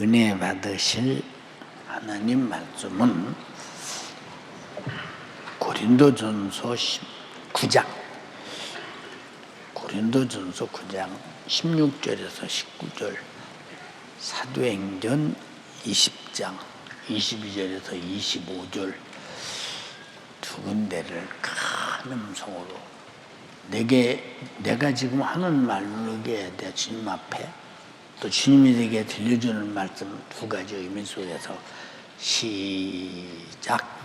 은혜 받으실 하나님 말씀은 고린도전서 9장 16절에서 19절, 사도행전 20장 22절에서 25절 두 군데를 큰 음성으로 내가 지금 하는 말로게 내 주님 앞에 또 주님이 내게 들려주는 말씀 두 가지 의미 속에서 시작.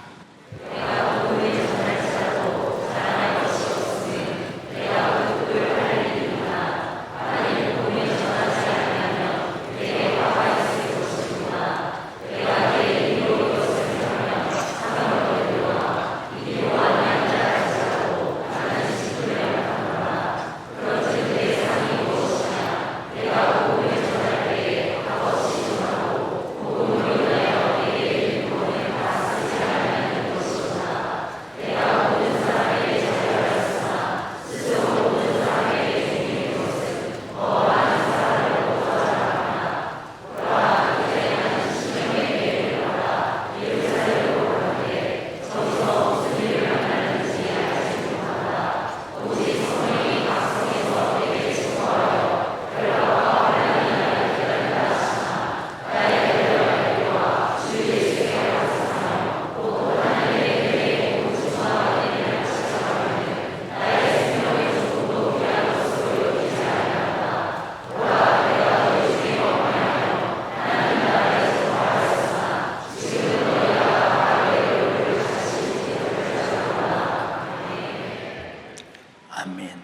아멘.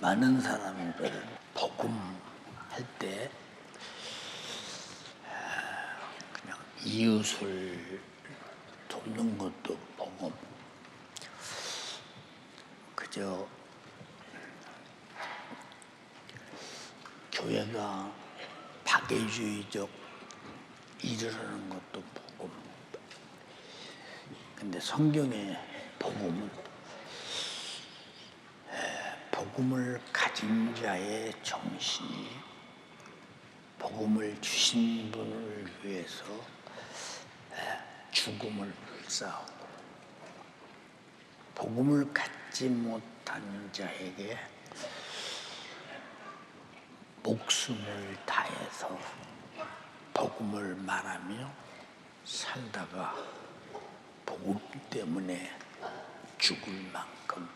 많은 사람들 복음 할 때 그냥 이웃을 돕는 것도 복음, 그저 교회가 박애주의적 일을 하는 것도 복음. 근데 성경의 복음은 복음을 가진 자의 정신이 복음을 주신 분을 위해서 죽음을 불사하고 복음을 갖지 못한 자에게 목숨을 다해서 복음을 말하며 살다가 복음 때문에 죽을 만큼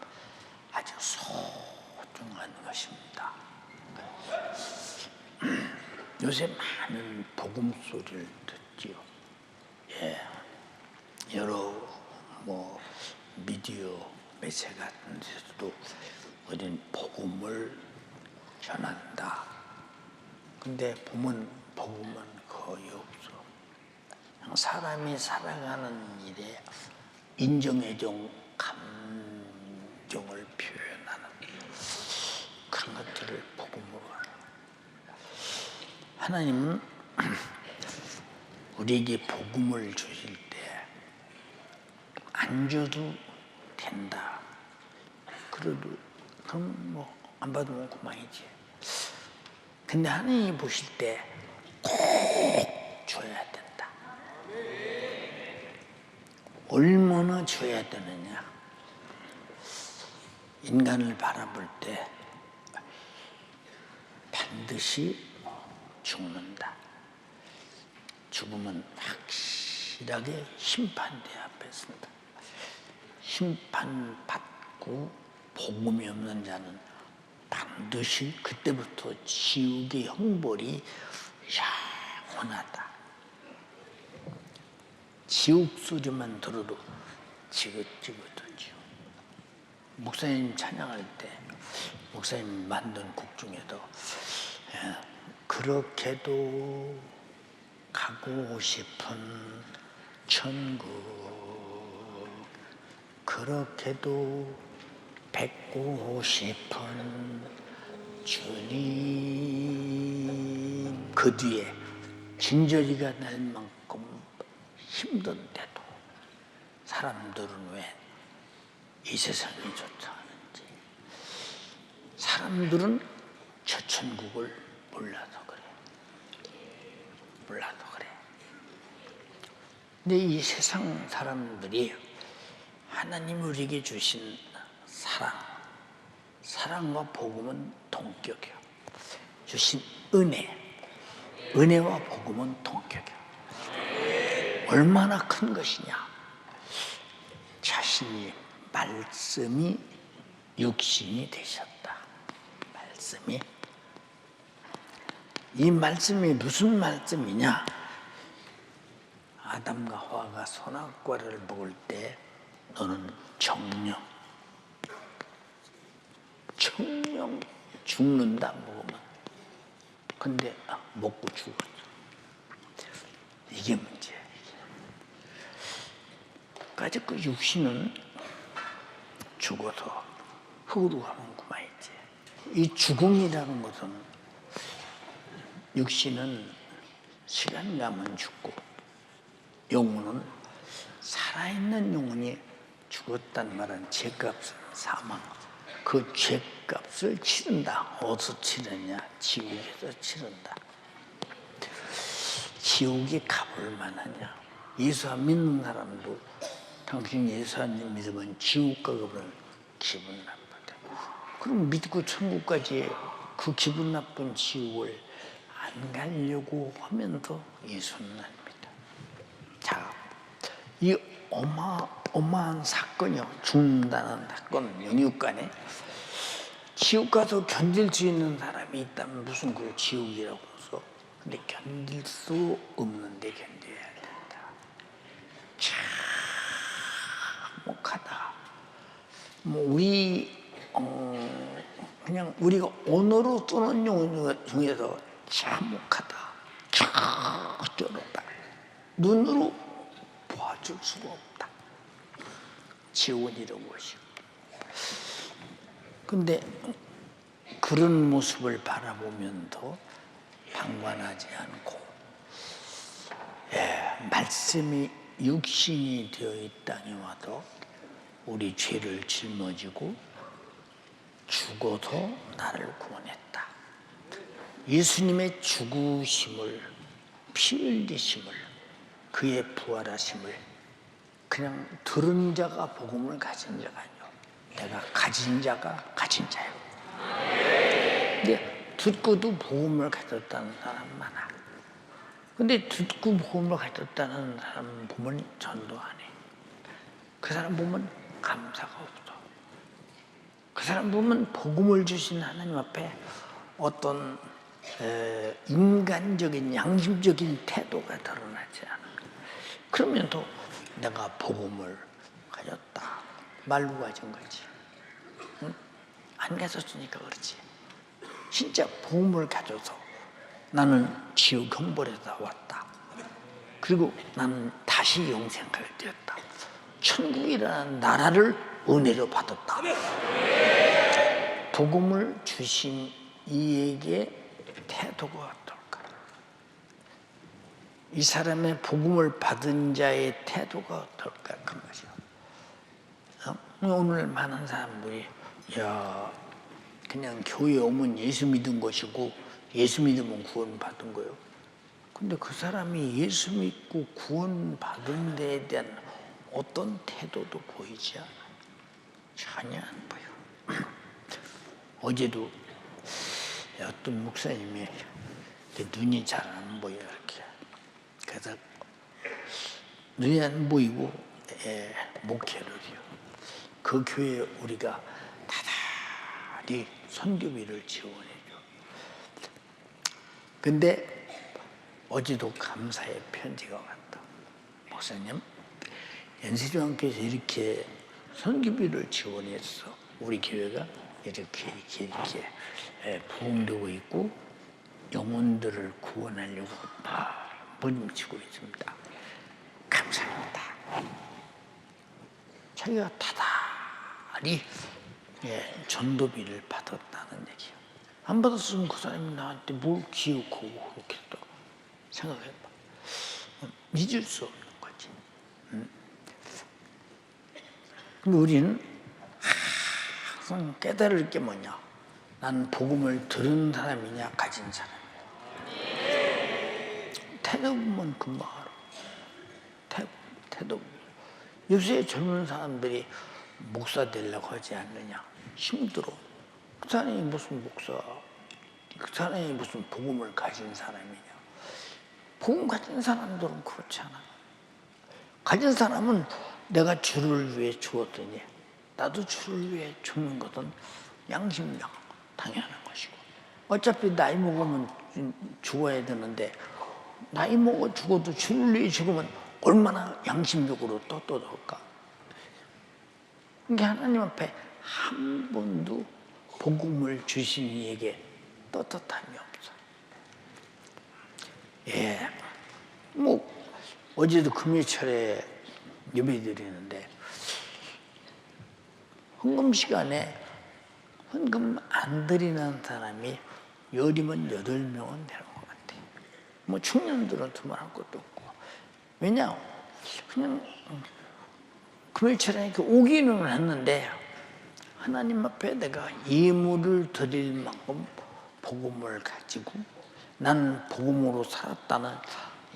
아주 소중한 것입니다. 요새 많은 복음 소리를 듣지요. 여러 미디어 매체 같은 데서도 우리는 복음을 전한다. 근데 보면 복음은 거의 없어. 그냥 사람이 살아가는 일에 인정애정, 감정을 표현하는 그런 것들을 복음으로 하는. 하나님은 우리에게 복음을 주실 때 안 줘도 된다. 그래도 그럼 안 받으면 그만이지. 근데 하나님이 보실 때 꼭 줘야 된다. 얼마나 줘야 되느냐. 인간을 바라볼 때 반드시 죽는다. 죽음은 확실하게 심판대 앞에 선다. 심판받고 복음이 없는 자는 반드시 그때부터 지옥의 형벌이 영원하다. 지옥 소리만 들어도 지긋지긋하죠. 목사님 찬양할 때 목사님 만든 곡 중에도 그렇게도 가고 싶은 천국, 그렇게도 뵙고 싶은 주님. 그 뒤에 진저리가 날 만큼 힘든데도 사람들은 왜 이 세상이 좋다 하는지, 사람들은 저 천국을 몰라서 그래. 몰라도 그래. 근데 이 세상 사람들이 하나님 우리에게 주신 사랑과 복음은 동격이야. 주신 은혜와 복음은 동격이야. 얼마나 큰 것이냐. 자신이 말씀이 육신이 되셨다. 이 말씀이 무슨 말씀이냐? 아담과 하와가 선악과를 먹을 때 너는 정령 죽는다 먹으면. 근데 먹고 죽었어. 이게 문제야. 까짓 그 육신은 죽어서 흙으로 가면 그만이지. 이 죽음이라는 것은, 육신은 시간 가면 죽고 영혼은, 살아있는 영혼이 죽었단 말은 죄값은 사망. 그 죄값을 치른다. 어디서 치르냐? 지옥에서 치른다. 지옥이 가볼 만하냐? 예수 안 믿는 사람도 당신 예수 안 믿으면 지옥 가거든 기분 나쁘다. 그럼 믿고 천국까지 그 기분 나쁜 지옥을 안 가려고 하면서 예수는 안 믿어. 자, 이 어마어마한 사건이요. 죽는다는 사건, 영육간에 지옥 가서 견딜 수 있는 사람이 있다면 무슨 그 지옥이라고 해서. 근데 견딜 수 없는데 견뎌야 된다. 참혹하다. 그냥 우리가 언어로 쓰는 용어 중에서 참혹하다, 쩔었다, 눈으로 보아줄 수가 없다. 지옥은 이런 것이요. 근데 그런 모습을 바라보면서 방관하지 않고, 말씀이 육신이 되어 이 땅에 와도 우리 죄를 짊어지고 죽어서 나를 구원했다. 예수님의 죽으심을, 피 흘리심을, 그의 부활하심을 그냥 들은 자가 복음을 가진 자가 아니요, 내가 가진 자가 가진 자예요. 근데 듣고도 복음을 가졌다는 사람 많아. 근데 듣고 복음을 가졌다는 사람 보면 전도 안 해. 그 사람 보면 감사가 없어. 그 사람 보면 복음을 주신 하나님 앞에 어떤 인간적인, 양심적인 태도가 드러나지 않아. 그러면서 내가 복음을 가졌다, 말로 가진 거지. 응? 안 가졌으니까 그렇지. 진짜 복음을 가져서 나는 지옥 형벌에서 왔다. 그리고 나는 다시 영생하게 되었다. 천국이라는 나라를 은혜로 받았다. 복음을 주신 이에게 태도가 어떨까? 이 사람의 복음을 받은 자의 태도가 어떨까? 그런 것이요. 오늘 많은 사람들이 그냥 교회 오면 예수 믿은 것이고 예수 믿으면 구원 받은 거예요. 근데 그 사람이 예수 믿고 구원 받은 데에 대한 어떤 태도도 보이지 않아요. 전혀 안 보여. 어제도 어떤 목사님이 눈이 잘 안 보여 이렇게. 그래서 눈이 안 보이고 목회를 해요. 그 교회에 우리가 다달이 선교비를 지원해줘. 근데 어제도 감사의 편지가 왔다. 목사님, 연세종교에서 이렇게 선교비를 지원했어. 우리 교회가 이렇게 부흥되고 있고 영혼들을 구원하려고 번짐치고 있습니다. 감사합니다. 자기가 다달이 전도비를 받았다는 얘기야. 안 받았으면 그 사람이 나한테 뭘 기억하고 그렇게 또 생각해봐. 잊을 수 없는 거지. 근데 우리는 항상 깨달을 게 뭐냐? 나는 복음을 들은 사람이냐, 가진 사람이냐. 태도 보면 금방 알아. 태도. 요새 젊은 사람들이 목사 되려고 하지 않느냐. 힘들어. 그 사람이 무슨 목사, 그 사람이 무슨 복음을 가진 사람이냐. 복음 가진 사람들은 그렇지 않아. 가진 사람은 내가 주를 위해 죽었더니 나도 주를 위해 죽는 것은 양심상 당연한 것이고, 어차피 나이 먹으면 죽어야 되는데 나이 먹어 죽어도 주를 위해 죽으면 얼마나 양심적으로 떳떳할까. 그러니까 하나님 앞에 한 번도 복음을 주신 이에게 떳떳함이 없어. 예, 뭐 어제도 금요일에 예배 드리는데 헌금 시간에 헌금 안 드리는 사람이 열이면 8명은 되는 것 같아. 뭐 청년들은 두말할 것도 없고. 왜냐? 그냥 금요일에 이렇게 오기는 했는데 하나님 앞에 내가 예물을 드릴 만큼 복음을 가지고 나는 복음으로 살았다는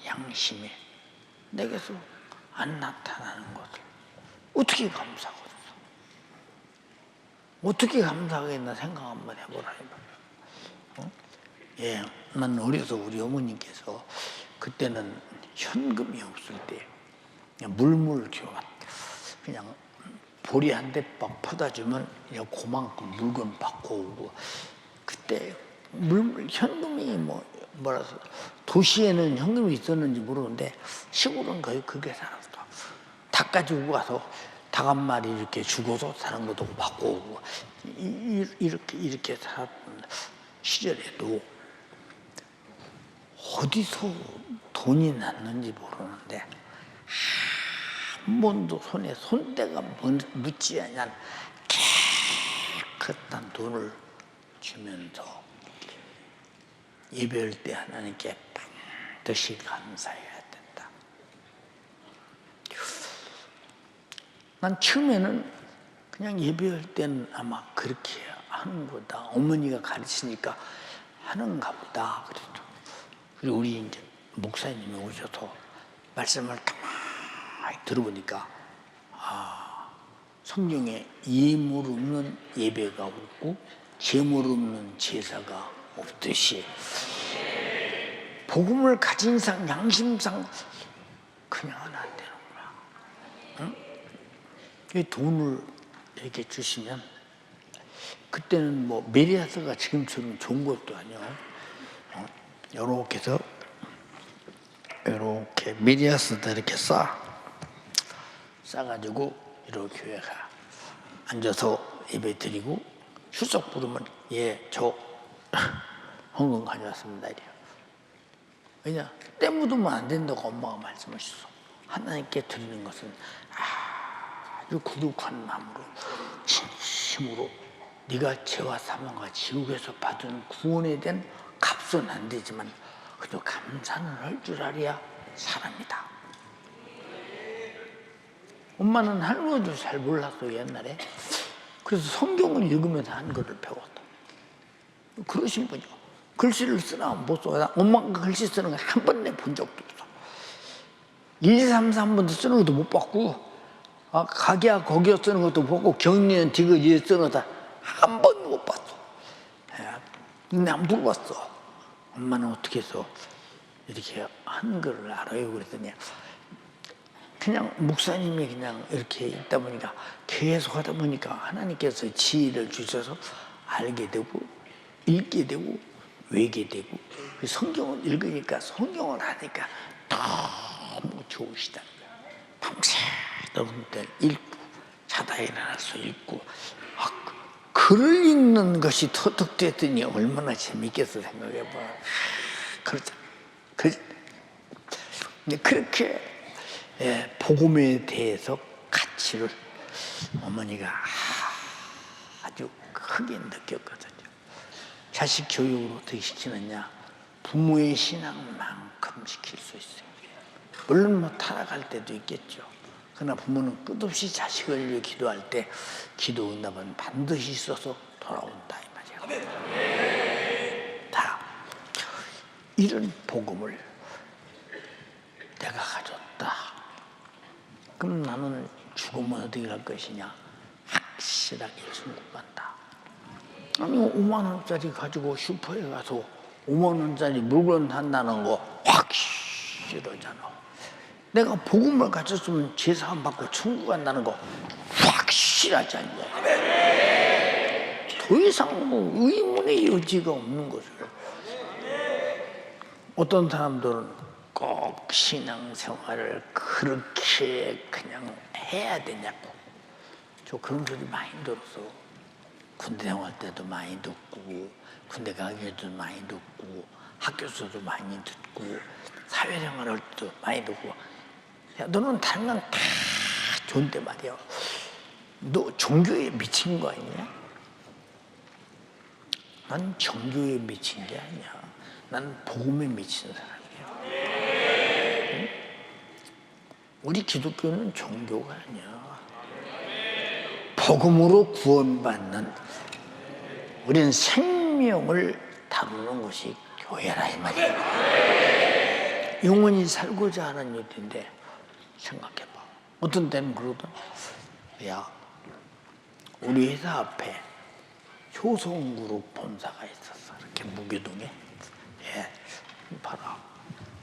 양심이 내게서 안 나타나는 것을 어떻게 감사하겠어? 어떻게 감사하겠나 생각 한번 해보라. 예, 난 어려서 우리 어머니께서 그때는 현금이 없을 때 그냥 물물 교환, 그냥 보리 한 대 막 퍼다 주면 그냥 그만큼 물건 받고 오고. 그때 물물 현금이 뭐라서 도시에는 현금이 있었는지 모르는데 시골은 거의 그게 살았어. 닭 가지고 가서 닭 한 마리 이렇게 죽어서 사는 것도 받고 오고 이렇게 살았던 시절에도 어디서 돈이 났는지 모르는데 한 번도 손에 손대가 묻지 않은 깨끗한 돈을 주면서 예배할 때 하나님께 반드시 감사해야 된다. 난 처음에는 그냥 예배할 때는 아마 그렇게 하는 거다. 어머니가 가르치니까 하는가 보다. 그랬죠. 그리고 우리 이제 목사님이 오셔서 말씀을 가만히 들어보니까 성경에 예물 없는 예배가 없고 재물 없는 제사가 없듯이 복음을 가진 이상 양심상 그냥은 안 되는구나. 응? 이 돈을 이렇게 주시면 그때는 뭐 메리아스가 지금처럼 좋은 것도 아니야. 요렇게 해서 이렇게 메리아스도 이렇게 싸가지고 이렇게 교회 가 앉아서 예배 드리고 출석 부르면 예, 저 헌금 가져왔습니다. 이래요. 왜냐? 때 묻으면 안 된다고 엄마가 말씀하셨어. 하나님께 드리는 것은 아주 거룩한 마음으로 진심으로 네가 죄와 사망과 지옥에서 받은 구원에 대한 값은 안 되지만 그래도 감사는 할 줄 알아야 사람이다. 엄마는 할머니도 잘 몰랐어 옛날에. 그래서 성경을 읽으면서 한글을 배웠다. 그러신 분이요. 글씨를 쓰나 못 써. 엄마가 글씨 쓰는 거 한 번 내본 적도 없어. 1, 3, 3번도 쓰는 것도 못 봤고 가기야 거기야 쓰는 것도 못 봤고 경리는 디귿이 쓰는 것도 한 번도 못 봤어. 근데 안 물어봤어. 엄마는 어떻게 해서 이렇게 한글을 알아요? 그랬더니 그냥 목사님이 그냥 이렇게 있다 보니까 계속 하다 보니까 하나님께서 지혜를 주셔서 알게 되고 읽게 되고 외게 되고 성경을 읽으니까 성경을 하니까 너무 좋으시다. 밤새도록 읽고 자다 일어나서 읽고 글을 읽는 것이 터득됐더니 얼마나 재밌겠어 생각해봐. 그렇죠. 그렇게 복음에 대해서 가치를 어머니가 아주 크게 느꼈거든요. 자식 교육을 어떻게 시키느냐? 부모의 신앙만큼 시킬 수 있어요. 물론 뭐 타락할 때도 있겠죠. 그러나 부모는 끝없이 자식을 위해 기도할 때 기도 응답은 반드시 있어서 돌아온다 이 말이에요. 다 이런 복음을 내가 가졌다. 그럼 나는 죽으면 어디 갈 것이냐? 확실하게 천국 간다. 아니 5만 원짜리 가지고 슈퍼에 가서 5만 원짜리 물건 산다는 거 확실하잖아. 내가 복음을 가졌으면 제사 안 받고 천국 간다는 거 확실하지 않냐. 더 이상 뭐 의문의 여지가 없는 것을. 어떤 사람들은 꼭 신앙생활을 그렇게 그냥 해야 되냐고. 저 그런 소리 많이 들었어. 군대 생활 때도 많이 듣고, 군대 가기도 많이 듣고, 학교에서도 많이 듣고, 사회생활 할 때도 많이 듣고. 야, 너는 다른 건 다 좋은데 말이야. 너 종교에 미친 거 아니냐? 난 종교에 미친 게 아니야. 난 복음에 미친 사람이야. 응? 우리 기독교는 종교가 아니야. 복음으로 구원받는, 우리는 생명을 다루는 것이 교회라 이 말이야. 영원히 살고자 하는 일인데 생각해봐. 어떤 때는 그러더라. 야, 우리 회사 앞에 효성그룹 본사가 있었어. 이렇게 무교동에. 예, 봐라.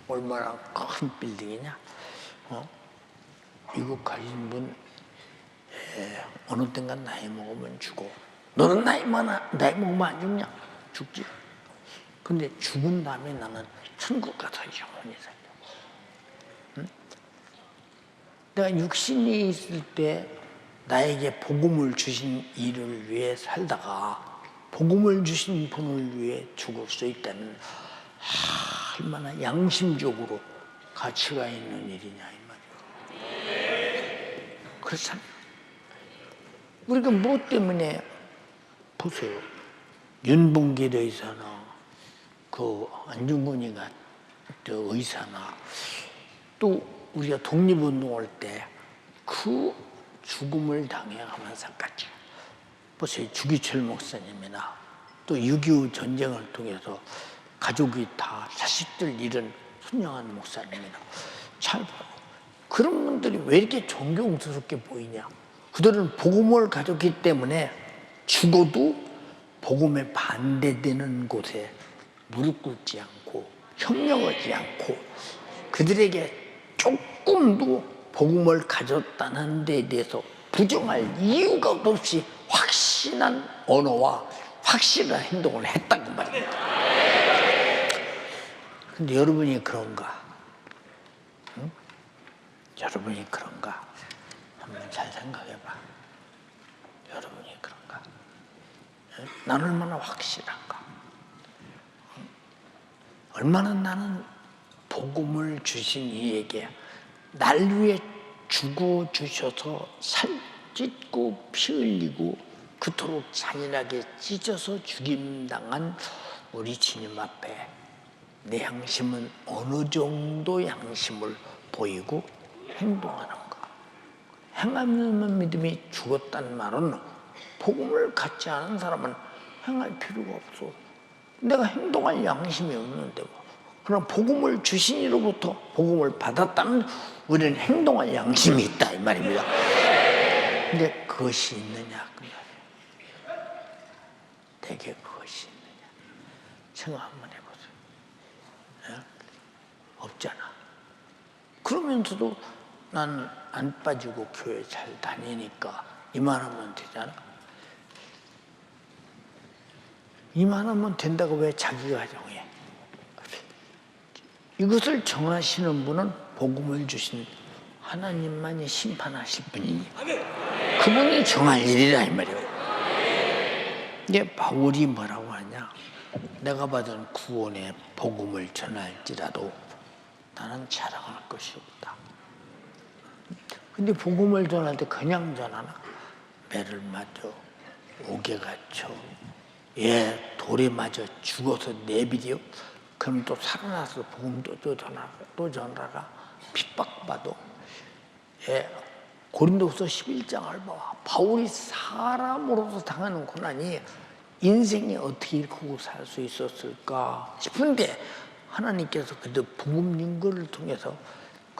얼마나 큰 빌딩이냐. 이거 가진 분, 어느 땐간 나이 먹으면 죽어. 너는 나이 먹으면 안 죽냐? 죽지. 근데 죽은 다음에 나는 천국 가서 영원히 살려. 응? 내가 육신이 있을 때 나에게 복음을 주신 이를 위해 살다가 복음을 주신 분을 위해 죽을 수 있다면 얼마나 양심적으로 가치가 있는 일이냐 이 말이에요. 그렇잖아요. 우리가 무엇 때문에 보세요. 윤봉길 의사나 그 안중근이가 의사나 또 우리가 독립운동할 때 그 죽음을 당해가면서 같이 보세요. 주기철 목사님이나 또 6.25 전쟁을 통해서 가족이 다 자식들 잃은 순양한 목사님이나 잘 봐요. 그런 분들이 왜 이렇게 존경스럽게 보이냐? 그들은 복음을 가졌기 때문에 죽어도 복음에 반대되는 곳에 무릎 꿇지 않고 협력하지 않고 그들에게 조금도 복음을 가졌다는 데 대해서 부정할 이유가 없이 확신한 언어와 확실한 행동을 했다고 말입니다. 근데 여러분이 그런가? 응? 여러분이 그런가? 한번 잘 생각해봐. 여러분이 그런가? 응? 난 얼마나 확실한가? 응? 얼마나 나는 복음을 주신 이에게 날 위해 죽어주셔서 살 찢고 피 흘리고 그토록 잔인하게 찢어서 죽임당한 우리 주님 앞에 내 양심은 어느 정도 양심을 보이고 행동하는가. 행하는 믿음이 죽었다는 말은 복음을 갖지 않은 사람은 행할 필요가 없어. 내가 행동할 양심이 없는데 뭐. 그러나 복음을 주신 이로부터 복음을 받았다면 우리는 행동할 양심이 있다 이 말입니다. 근데 그것이 있느냐 그 말이에요. 대개 그것이 있느냐 생각 한번 해보세요. 네? 없잖아. 그러면서도 난 안 빠지고 교회 잘 다니니까 이만하면 되잖아. 이만하면 된다고 왜 자기가 정해? 이것을 정하시는 분은 복음을 주신 하나님만이 심판하실 분이니 그분이 정할 일이라 이 말이에요. 이제 바울이 뭐라고 하냐? 내가 받은 구원의 복음을 전할지라도 나는 자랑할 것이 없다. 근데 복음을 전할 때 그냥 전하나? 매를 맞아, 옥에 갇혀, 돌에 맞아 죽어서 내비려. 그럼 또 살아나서 복음 또 전하라. 핍박받아. 고린도서 11장을 봐. 바울이 사람으로서 당하는 고난이 인생이 어떻게 이렇게 살 수 있었을까 싶은데 하나님께서 그들 복음 인거를 통해서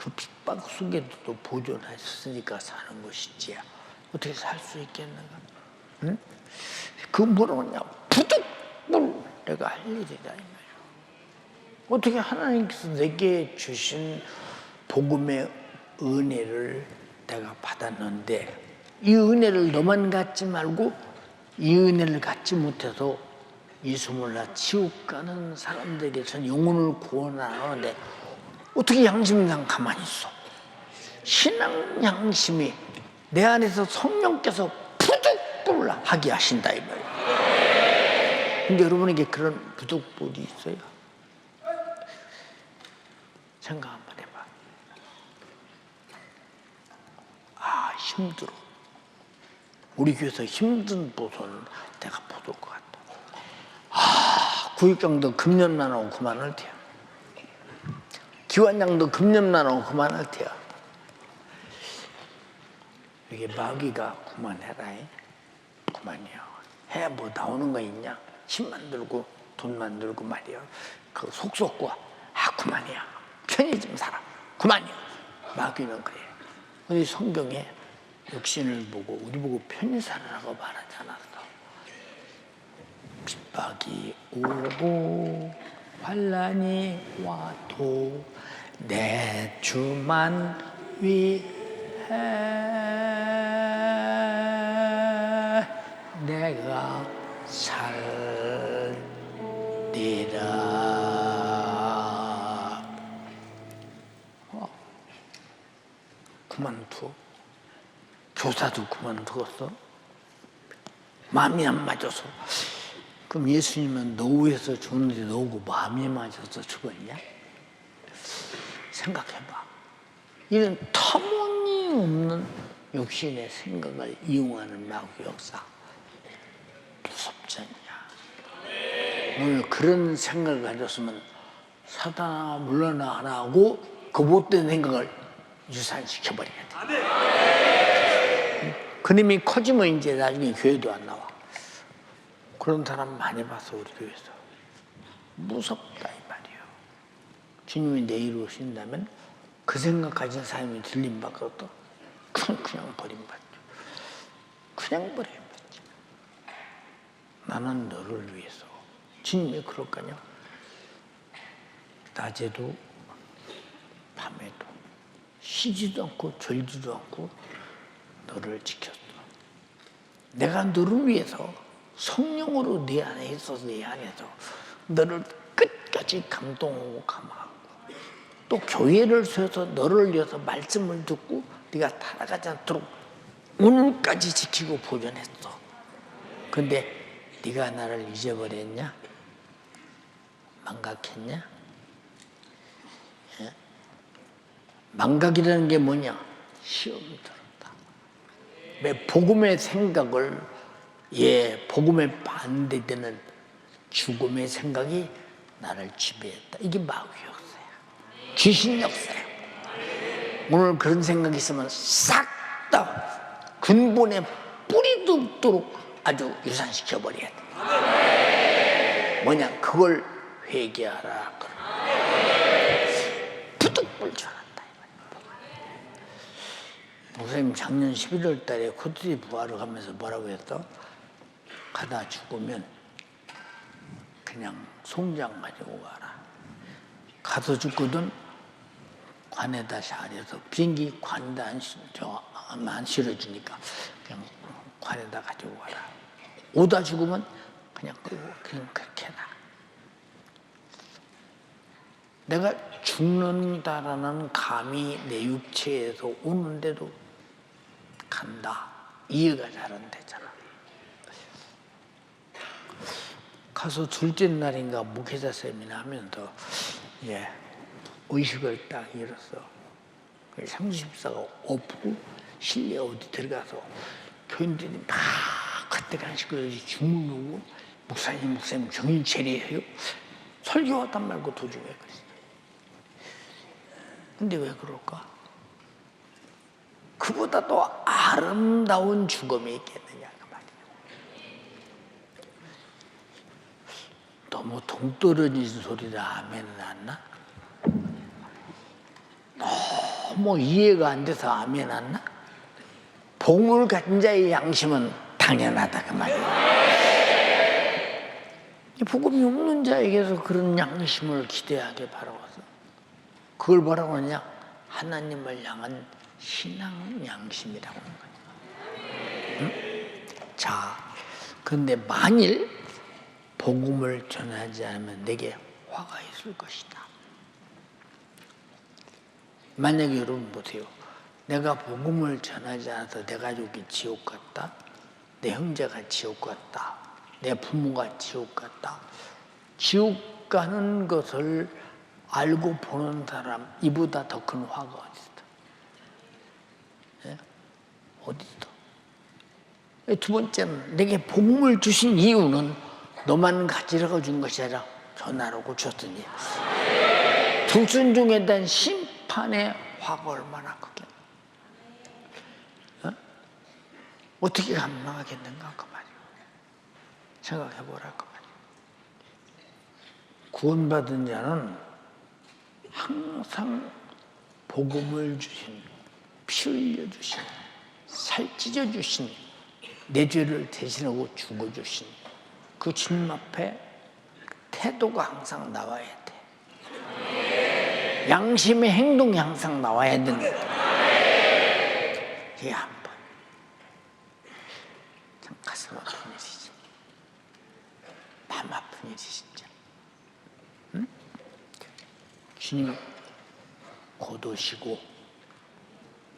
그 핍박 속에도 또 보존했으니까 사는 것이지. 어떻게 살 수 있겠는가? 응? 그 뭐라고 하냐? 부득불 내가 할 일이다 이 말이야. 어떻게 하나님께서 내게 주신 복음의 은혜를 내가 받았는데 이 은혜를 너만 갖지 말고 이 은혜를 갖지 못해서 이스몰라 지옥 가는 사람들에게서 영혼을 구원하는데 어떻게 양심상 가만히 있어? 신앙 양심이 내 안에서 성령께서 부득불하게 하신다 이 말이에요. 근데 여러분에게 그런 부득불이 있어요? 생각 한번 해봐. 아, 힘들어. 우리 교회에서 힘든 보소는 내가 못 올 것 같다. 아, 구육장도 금년만 오고 그만할 테야. 기관장도 금년만 오고 그만할 테야. 이게 마귀가 그만해라. 그만이야. 해 뭐 나오는 거 있냐? 힘 만들고 돈 만들고 말이야. 그 속 썩고 아 그만이야. 편히 좀 살아. 그만이야. 마귀는 그래. 근데 성경에 육신을 보고 우리 보고 편히 살아라고 말하지 않았어. 핍박이 오고 환난이 와도 내 주만 위해 내가 살리라. 그만둬. 교사도 그만두었어. 마음이 안 맞아서. 그럼 예수님은 노후에서 죽는데 노고 마음이 맞아서 죽었냐? 생각해봐. 이런 터무니없는 육신의 생각을 이용하는 마귀 역사. 무섭지 않냐? 오늘 그런 생각을 가졌으면 사단아 물러나라 하고 그 못된 생각을 유산시켜버려야 돼. 그놈이 커지면 이제 나중에 교회도 안 나와. 그런 사람 많이 봤어 우리 교회에서. 무섭다 이 말이에요. 주님이 내일 오신다면 그 생각 가진 사람이 들림받고도 그냥 버림받죠. 그냥 버림받죠. 나는 너를 위해서. 주님이 그럴까요? 낮에도 밤에도 쉬지도 않고 졸지도 않고 너를 지켰어. 내가 너를 위해서 성령으로 네 안에 있어서 네 안에서 너를 끝까지 감동하고 감화하고 또 교회를 세워서 너를 위해서 말씀을 듣고 네가 타락하지 않도록 오늘까지 지키고 보존했어. 근데 네가 나를 잊어버렸냐? 망각했냐? 예? 망각이라는 게 뭐냐? 시험 들었다. 왜 복음의 생각을 복음에 반대되는 죽음의 생각이 나를 지배했다. 이게 마귀 역사야. 귀신 역사야. 오늘 그런 생각이 있으면 싹 다 근본에 뿌리도 없도록 아주 유산시켜버려야 돼. 뭐냐? 그걸 회개하라. 부득불 전한다. 목사님 작년 11월 달에 코트디부아르 가면서 뭐라고 했어? 가다 죽으면 그냥 송장 가지고 가라. 가서 죽거든 관에다 샤려서 비행기 관에다 안 실어주니까 그냥 관에다 가지고 가라. 오다 죽으면 그냥 그냥 그렇게 해라. 내가 죽는다라는 감이 내 육체에서 오는데도 간다. 이해가 잘 안 되잖아. 가서 둘째 날인가 목회자 세미나 하면서 의식을 딱 잃었어. 30사가 엎고 실내 어디 들어가서 교인들이 막 그때 간식을 주문하고 목사님 정신 차리세요. 설교하단 말고 도중에 그랬어. 근데 왜 그럴까? 그보다 더 아름다운 죽음이 있겠느냐 그 말이야. 너무 동떨어진 소리라 하면은 안 나? 너무 이해가 안 돼서 아멘 안 나? 복음을 가진 자의 양심은 당연하다 그 말이야. 복음이 없는 자에게서 그런 양심을 기대하게 바라와서 그걸 뭐라고 하냐? 하나님을 향한 신앙 양심이라고 하는 거야. 응? 자, 그런데 만일 복음을 전하지 않으면 내게 화가 있을 것이다. 만약에 여러분 보세요. 내가 복음을 전하지 않아서 내 가족이 지옥 갔다. 내 형제가 지옥 갔다. 내 부모가 지옥 갔다. 지옥 가는 것을 알고 보는 사람 이보다 더 큰 화가 어디 있어? 예? 어디 있어? 두 번째는 내게 복음을 주신 이유는 너만 가지라고 준 것이 아니라 전하라고 줬으니 두 순종에 대한 심판의 화가 얼마나 크게 어떻게 감당하겠는가 그 말이야. 생각해보라 그 말이야. 구원받은 자는 항상 복음을 주신, 피 흘려주신, 살 찢어주신, 내 죄를 대신하고 죽어주신 그 주님 앞에 태도가 항상 나와야 돼. 양심의 행동이 항상 나와야 된다. 이게 한 번. 참 가슴 아픈 일이지. 맘 아픈 일이 진짜. 응? 주님 곧 오시고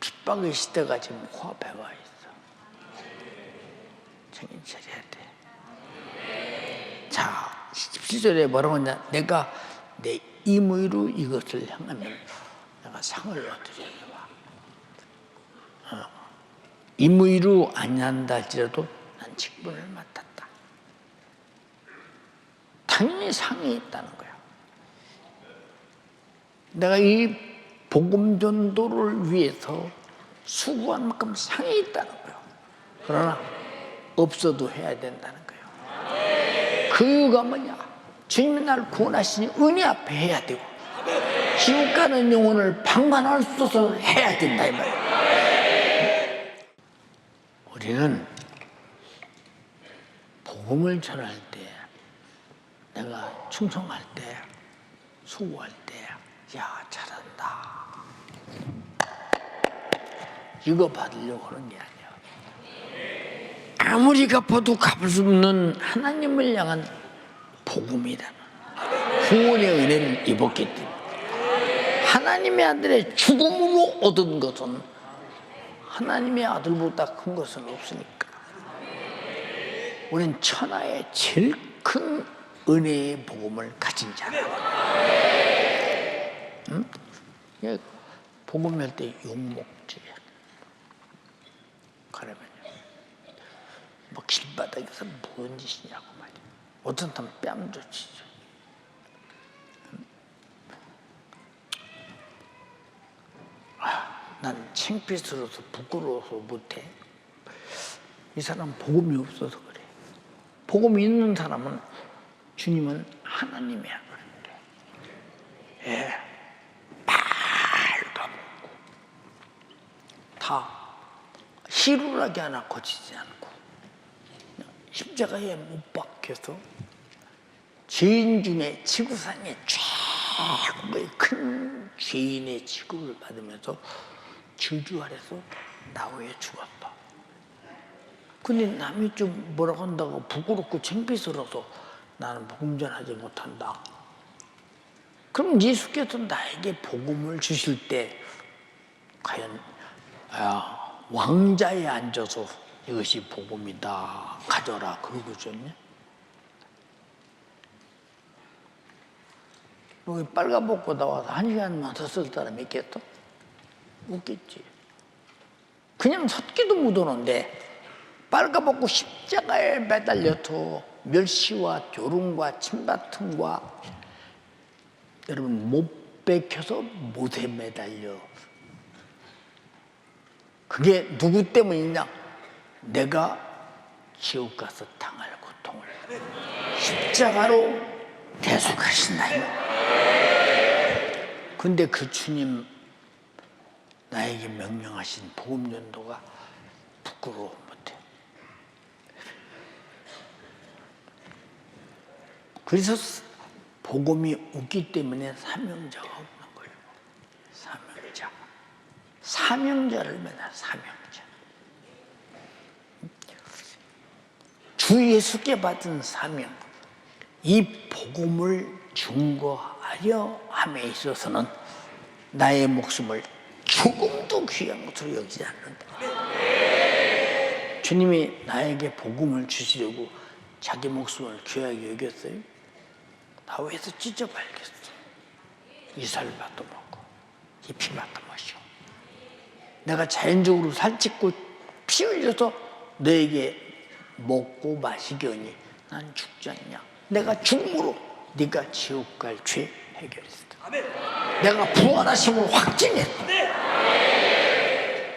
핍박의 시대가 지금 코앞에 와 있어. 정신 차려야 돼. 자, 17절에 뭐라고 하냐? 내가 내 임의로 이것을 향하면 내가 상을 얻으려고 와. 임의로 아니한다 할지라도 난 직분을 맡았다. 당연히 상이 있다는 거야. 내가 이 복음 전도를 위해서 수고한 만큼 상이 있다는 거예요. 그러나 없어도 해야 된다는 거예요. 그 이유가 뭐냐? 주님이 나를 구원하시니 은혜 앞에 해야 되고 지옥 가는 영혼을 방관할 수 없어서 해야 된다 이 말이에요. 우리는 복음을 전할 때 내가 충성할 때 수고할 때 야 잘한다 이거 받으려고 하는 게 아니야. 아무리 갚아도 갚을 수 없는 하나님을 향한 복음이라는 구원의 은혜를 입었기 때문에 하나님의 아들의 죽음으로 얻은 것은 하나님의 아들보다 큰 것은 없으니까 우리는 천하의 제일 큰 은혜의 복음을 가진 자라. 응? 복음할 때 욕먹지. 그러면요. 뭐 길바닥에서 뭔 짓이냐고 말이야. 어떤 사람 뺨도 치죠. 난 창피스러워서 부끄러워서 못해. 이 사람 복음이 없어서 그래. 복음이 있는 사람은 주님은 하나님이야 그런데 예, 말도 없고 다 희루라기 하나 거치지 않고 십자가에 못 박혀서 죄인 중에 지구상에 최고의 큰 죄인의 취급을 받으면서 저주 아래서 나 위해 죽었다. 근데 남이 좀 뭐라고 한다고 부끄럽고 창피스러워서 나는 복음 전하지 못한다. 그럼 예수께서 나에게 복음을 주실 때 과연 왕자에 앉아서 이것이 복음이다 가져라 그러고 줬냐? 여기 빨가벗고 나와서 1시간만 더 쓸 사람이 있겠어? 없겠지. 그냥 섰기도 못 오는데 빨가벗고 십자가에 매달려서 멸시와 조롱과 침뱉음과 여러분 못 베켜서 못에 매달려. 그게 누구 때문이냐? 내가 지옥 가서 당할 고통을 십자가로 대속하신다. 근데 그 주님 나에게 명령하신 복음 전도가 부끄러워 못해. 그래서 복음이 없기 때문에 사명자가 없는 거예요. 사명자. 사명자를 만나, 사명자. 주 예수께 받은 사명, 이 복음을 증거하려 함에 있어서는 나의 목숨을 조금도 귀한 것으로 여기지 않는다. 주님이 나에게 복음을 주시려고 자기 목숨을 귀하게 여겼어요. 나 위해서 찢어발겼어. 이 살밥도 먹고 이 피밥도 마시고 내가 자연적으로 살찌고 피 흘려서 너에게 먹고 마시게 하니 난 죽지 않냐. 내가 죽음으로 네가 지옥 갈 죄 해결했어. 내가 부활하심을 확증했어.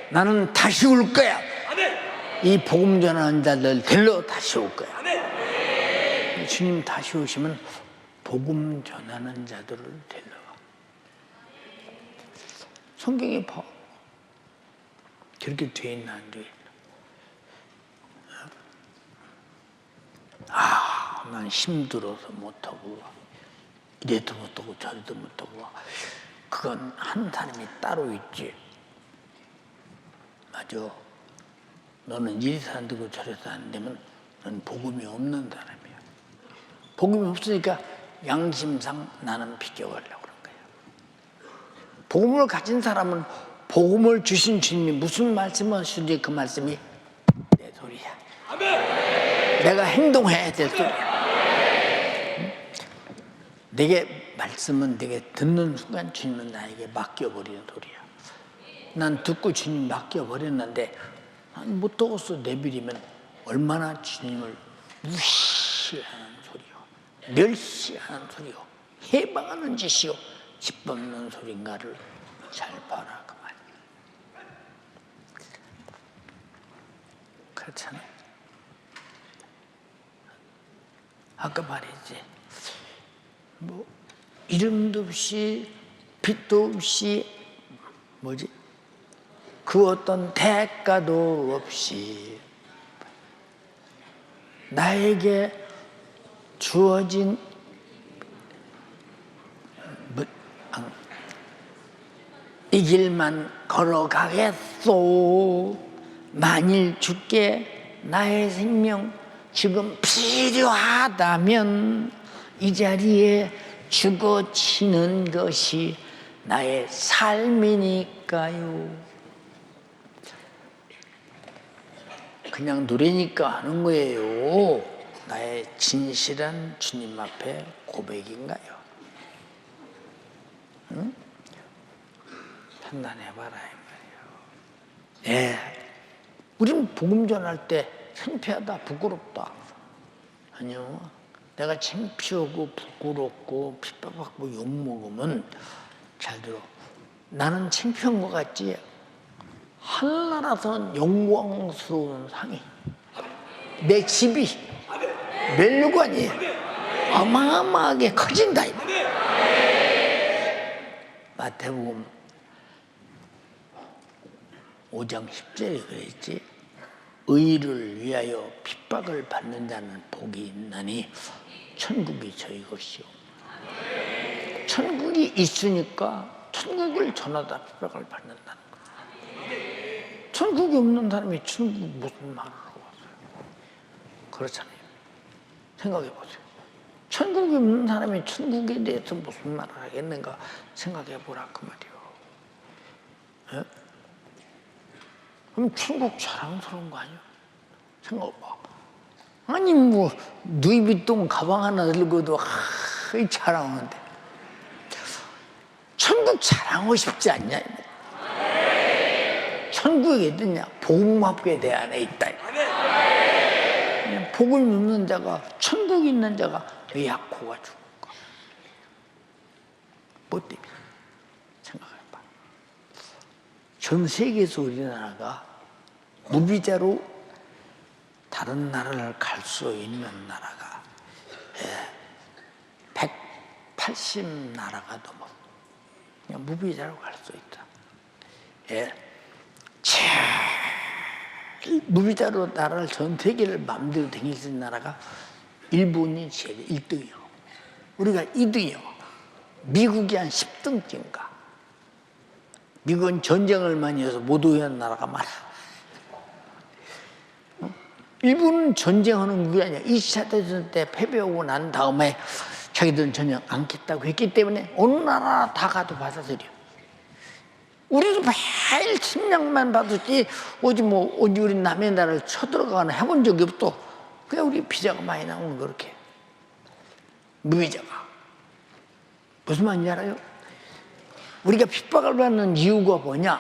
나는 다시 올 거야. 이 복음 전하는 자들 데리러 다시 올 거야. 주님 다시 오시면 복음 전하는 자들을 데려와. 성경에 봐. 그렇게 돼 있나 안 돼 있나. 난 힘들어서 못하고 이래도 못하고 저래도 못하고. 그건 한 사람이 따로 있지. 맞아. 너는 이래서 안 되고 저래서 안 되면 넌 복음이 없는 사람이야. 복음이 없으니까 양심상 나는 비껴가려고 그런 거야. 복음을 가진 사람은 복음을 주신 주님이 무슨 말씀을 하시는지 그 말씀이 내 소리야. 내가 행동해야 될 소리야. 내게 말씀은 내게 듣는 순간 주님은 나에게 맡겨버리는 소리야. 난 듣고 주님 맡겨버렸는데 못 듣고서 내버리면 얼마나 주님을 무시하는 소리요, 멸시하는 소리요, 해방하는 짓이요, 짓밟는 소리인가를 잘 봐라 그 말이야. 그렇잖아. 아까 말했지. 뭐 이름도 없이 빛도 없이 뭐지? 그 어떤 대가도 없이 나에게 주어진 이 길만 걸어가겠소. 만일 주께 나의 생명 지금 필요하다면 이 자리에 죽어지는 것이 나의 삶이니까요. 그냥 노래니까 하는 거예요. 나의 진실한 주님 앞에 고백인가요? 응? 판단해봐라 이 말이에요. 예, 우리는 복음 전할 때 창피하다, 부끄럽다. 아니요. 내가 창피하고 부끄럽고 핍박받고 욕먹으면 잘 들어. 나는 창피한 것 같지? 하늘나라에서는 영광스러운 상이, 내 집이, 멸관이 어마어마하게 커진다. 마태복음 5장 10절에 그랬지. 의를 위하여 핍박을 받는 자는 복이 있나니 천국이 저희 것이요. 천국이 있으니까 천국을 전하다 핍박을 받는다는 거예요. 천국이 없는 사람이 천국 무슨 말을 하고 왔어요? 그렇잖아요. 생각해 보세요. 천국이 없는 사람이 천국에 대해서 무슨 말을 하겠는가 생각해 보라 그 말이요. 예? 그럼 천국 자랑스러운 거 아니야? 생각해봐. 아니 뭐 누이비통 가방 하나 들고도 자랑하는데 천국 자랑하고 싶지 않냐? 천국에 있느냐? 복음학교에 내 안에 있다. 복을 믿는 자가, 천국에 있는 자가 왜 약호가 죽을까? 뭐 때문에? 생각해봐. 전 세계에서 우리나라가 무비자로 다른 나라를 갈 수 있는 나라가 180나라가 넘어. 그냥 무비자로 갈 수 있다. 예, 제일 무비자로 나라를 전 세계를 마음대로 다닐 수 있는 나라가 일본이 제일 1등이요. 우리가 2등이요. 미국이 한 10등째인가. 미국은 전쟁을 많이 해서 못 오는 나라가 많아. 일본은 전쟁하는 게 아니야. 2차 대전 때 패배하고 난 다음에 자기들은 전쟁 안 했다고 했기 때문에 어느 나라 다 가도 받아들여. 우리도 매일 침략만 받았지 어디 우리 남의 나라를 쳐들어가거나 해본 적이 없어. 그냥 우리 비자가 많이 나오는 거 그렇게. 무비자가. 무슨 말인지 알아요? 우리가 핍박을 받는 이유가 뭐냐?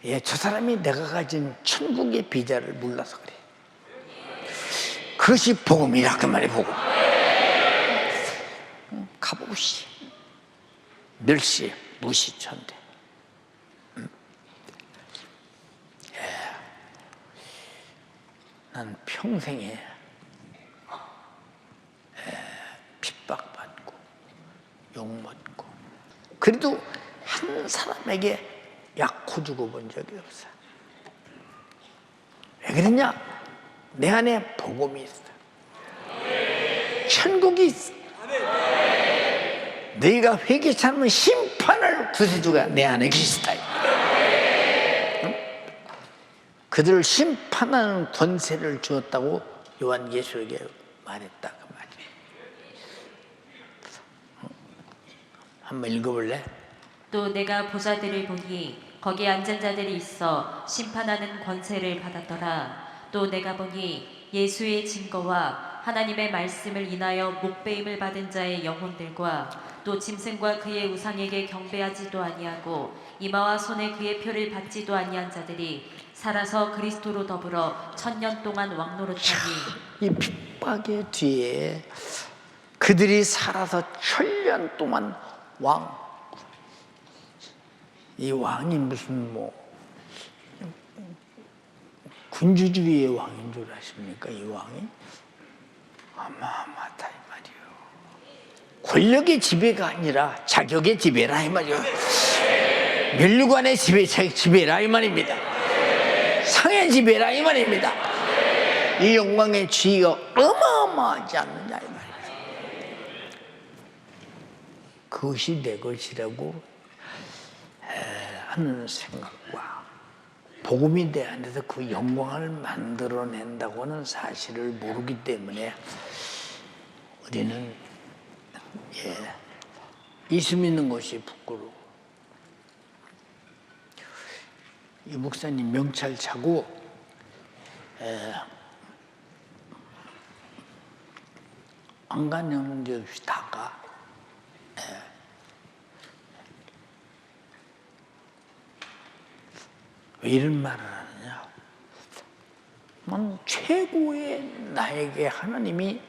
예, 저 사람이 내가 가진 천국의 비자를 몰라서 그래. 그것이 복음이라 그 말이 복음. 가보시 멸시 무시천대. 예. 난 평생에 핍박받고 욕먹고 그래도 한 사람에게 약호 주고 본 적이 없어. 왜 그러냐? 내 안에 복음이 있어. 천국이 있어. 너희가 회개치 않으면 심판을 구세주가 내 안에 계시다. 그들을 심판하는 권세를 주었다고 요한계시록에 말했다 그 말이에요. 한번 읽어볼래? 또 내가 보좌들을 보니 거기 앉은 자들이 있어 심판하는 권세를 받았더라. 또 내가 보니 예수의 증거와 하나님의 말씀을 인하여 목배임을 받은 자의 영혼들과 또 짐승과 그의 우상에게 경배하지도 아니하고 이마와 손에 그의 표를 받지도 아니한 자들이 살아서 그리스도로 더불어 1000년 동안 왕노릇하니. 이 핍박의 뒤에 그들이 살아서 1000년 동안 이 왕이 무슨 군주주의의 왕인 줄 아십니까? 이 왕이 어마어마하다 이 말이에요. 권력의 지배가 아니라 자격의 지배라 이 말이에요. 면류관의 지배라 이 말입니다. 상의 지배라 이 말입니다. 이 영광의 지위가 어마어마하지 않느냐 이 말이에요. 그것이 내 것이라고 하는 생각과 복음이 내 안에서 그 영광을 만들어낸다고 하는 사실을 모르기 때문에 우리는 예수 믿는 것이 부끄러워. 이 목사님 명찰 차고 안 가는 데 없이 다 가. 왜 이런 말을 하느냐? 최고의 나에게 하나님이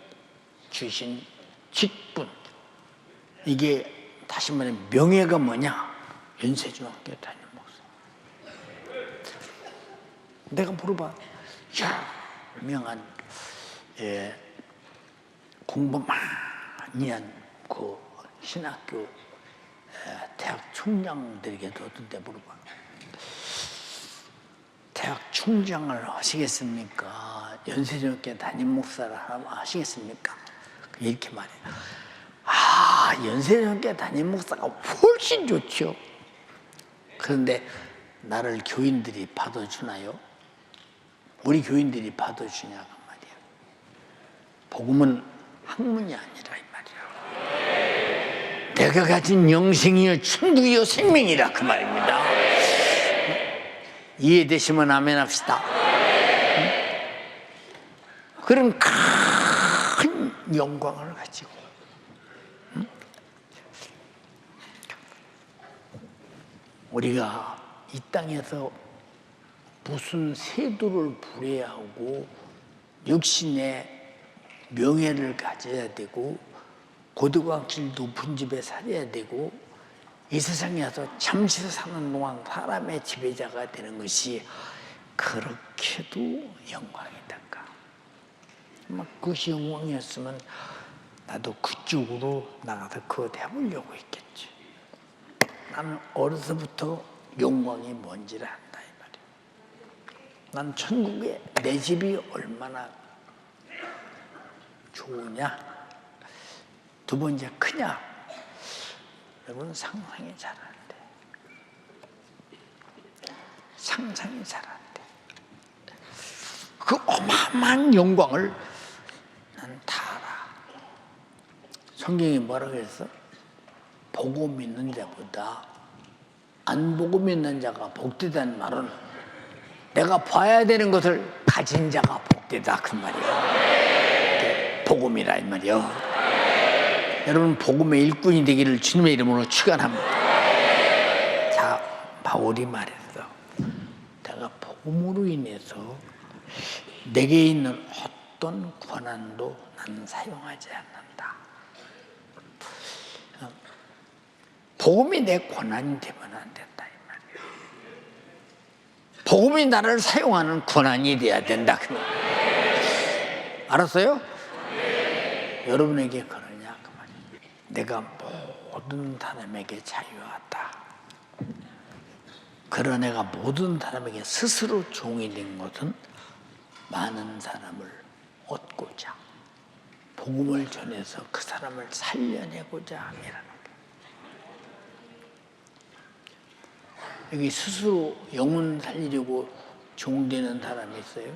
주신 직분, 이게 다시 말해 명예가 뭐냐? 연세중학교 담임 목사. 내가 물어봐. 유명한 공부 많이 한 그 신학교 대학 총장들에게도 어떤데 물어봐. 대학 총장을 하시겠습니까? 연세중학교 담임 목사를 하시겠습니까? 이렇게 말해요. 연세중학교 담임 목사가 훨씬 좋죠. 그런데 나를 교인들이 받아주나요? 우리 교인들이 받아주냐고 말이에요. 복음은 학문이 아니라 이 말이에요. 내가 가진 영생이요 천국이요 생명이라 그 말입니다. 이해되시면 아멘 합시다. 그런 큰 영광을 가지고 우리가 이 땅에서 무슨 세도를 부려야 하고 육신의 명예를 가져야 되고 고등학교 높은 집에 살아야 되고 이 세상에 와서 잠시 사는 동안 사람의 지배자가 되는 것이 그렇게도 영광이던가. 그것이 영광이었으면 나도 그쪽으로 나가서 그것 해보려고 했겠지. 나는 어려서부터 영광이 뭔지를 안다 이 말이야. 난 천국에 내 집이 얼마나 좋으냐, 두 번째 크냐, 여러분 상상이 잘 안 돼. 상상이 잘 안 돼. 그 어마어마한 영광을 난 다 알아. 성경이 뭐라고 했어? 보고 믿는 자보다 안 보고 믿는 자가 복되다는 말은 내가 봐야 되는 것을 가진 자가 복되다 그 말이야. 복음이라 이 말이야. 여러분 복음의 일꾼이 되기를 주님의 이름으로 축원합니다. 자, 바울이 말했어. 내가 복음으로 인해서 내게 있는 어떤 권한도 나는 사용하지 않는다. 복음이 내 권한이 되면 안 된다 이 말이야. 복음이 나를 사용하는 권한이 돼야 된다 그 말이야. 알았어요? 여러분에게 그러냐 그 말이야. 내가 모든 사람에게 자유하다. 그러나 내가 모든 사람에게 스스로 종이 된 것은 많은 사람을 얻고자, 복음을 전해서 그 사람을 살려내고자 함이라는 거예요. 여기 스스로 영혼 살리려고 종되는 사람이 있어요?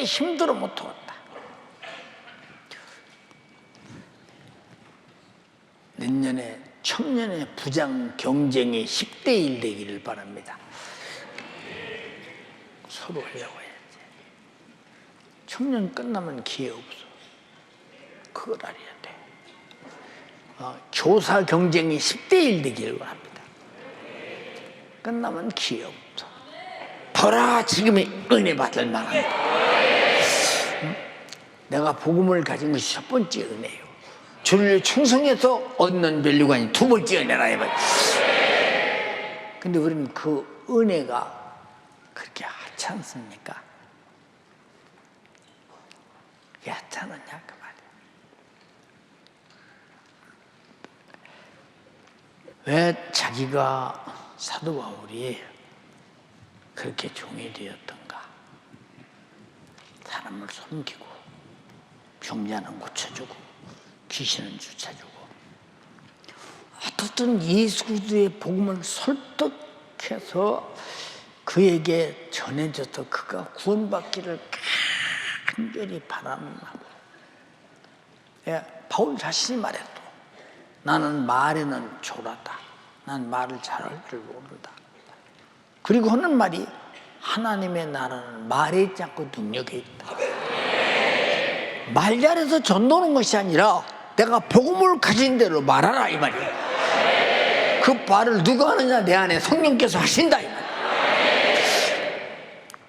힘들어 못하겠다. 내년에 청년의 부장 경쟁이 10대 1 되기를 바랍니다. 서로 하려고 해야지. 청년 끝나면 기회 없어. 그걸 알아야 돼. 교사 경쟁이 10대 1 되기를 바랍니다. 끝나면 기회 없어. 보라 지금의 은혜 받을 만한. 내가 복음을 가진 것이 첫 번째 은혜예요. 주를 충성해서 얻는 밸류가 두 번째 은혜라 해봐요. 근데 우리는 그 은혜가 그렇게 하찮습니까? 그게 하찮았냐 그 말이에요. 왜 자기가 사도 바울이 그렇게 종이 되었던가? 사람을 섬기고 병자는 고쳐주고 귀신은 쫓아주고 어떻든 예수 그리스도의 복음을 설득해서 그에게 전해져서 그가 구원받기를 간절히 바라는하고, 바울 자신이 말했도 나는 말에는 졸하다. 난 말을 잘할 줄 모른다. 그리고 하는 말이 하나님의 나라는 말에 있지 않고 능력에 있다. 말 잘해서 전도하는 것이 아니라 내가 복음을 가진 대로 말하라 이 말이야. 그 말을 누가 하느냐? 내 안에 성령께서 하신다 이 말이야.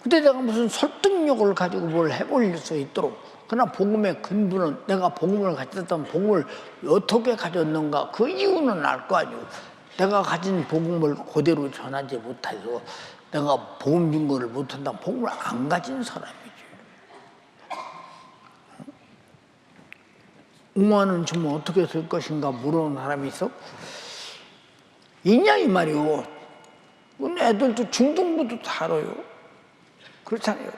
근데 내가 무슨 설득력을 가지고 뭘 해볼 수 있도록, 그러나 복음의 근본은 내가 복음을 가졌다면 복음을 어떻게 가졌는가 그 이유는 알 거 아니에요. 내가 가진 복음을 그대로 전하지 못해서 내가 복음 증거를 못한다면 복음을 안 가진 사람이지. 웅화는 주면 어떻게 쓸 것인가 물어보는 사람이 있어? 있냐 이 말이오. 애들도 중등부도 다 알아요. 그렇잖아요.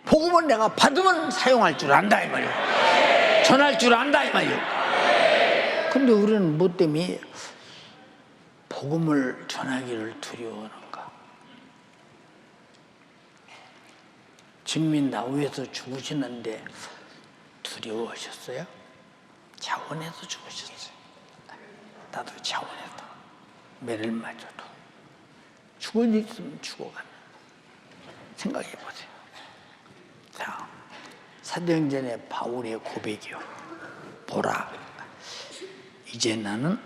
복음은 내가 받으면 사용할 줄 안다 이 말이오. 전할 줄 안다 이 말이오. 근데 우리는 뭐 때문에 복음을 전하기를 두려워하는가? 증민 나무에서 죽으시는데 두려워하셨어요? 자원해서 죽으셨어요. 나도 자원해서 매를 맞아도 죽을 일 있으면 죽어가면 생각해 보세요. 자, 사도행전의 바울의 고백이요. 보라, 이제 나는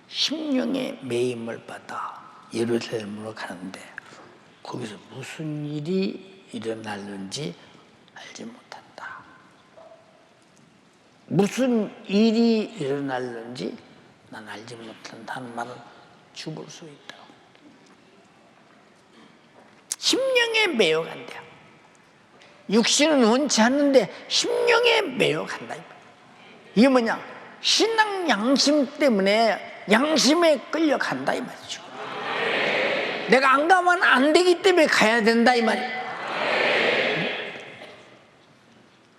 심령의 매임을 받아 예루살렘으로 가는데 거기서 무슨 일이 일어날는지 알지 못한다. 무슨 일이 일어날는지 난 알지 못한다는 말은 죽을 수 있다. 심령에 매여간대요. 육신은 원치 않는데 심령에 매여간다. 이게 뭐냐? 신앙 양심 때문에 양심에 끌려간다 이 말이죠. 내가 안 가면 안 되기 때문에 가야 된다 이 말이에요.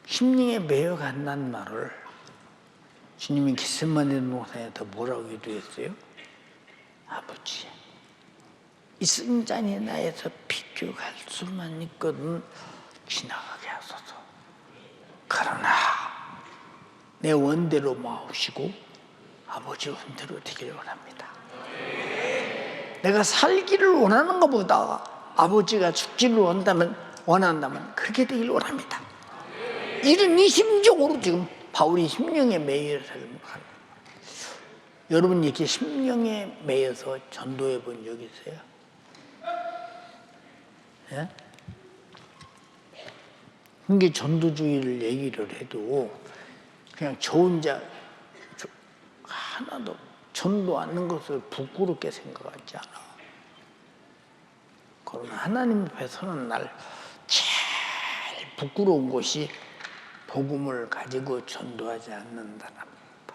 심령에 매여간다는 말을 주님이 겟세마네 동산에서 뭐라고 기도했어요? 아버지, 이 쓴 잔이 나에서 비껴갈 수만 있거든 지나가게 하소서. 그러나 내 원대로 마옵시고 아버지 원대로 되기를 원합니다. 내가 살기를 원하는 것보다 아버지가 죽기를 원한다면 그렇게 되기를 원합니다. 이런 이 심정으로 지금 바울이 심령에 매여 삶을 하는. 여러분 이렇게 심령에 매여서 전도해 본 적 있어요? 예? 그게 전도주의를 얘기를 해도 그냥 저 혼자 하나도 전도하는 것을 부끄럽게 생각하지 않아. 그러나 하나님 앞에서는 날 제일 부끄러운 것이 복음을 가지고 전도하지 않는다는 거.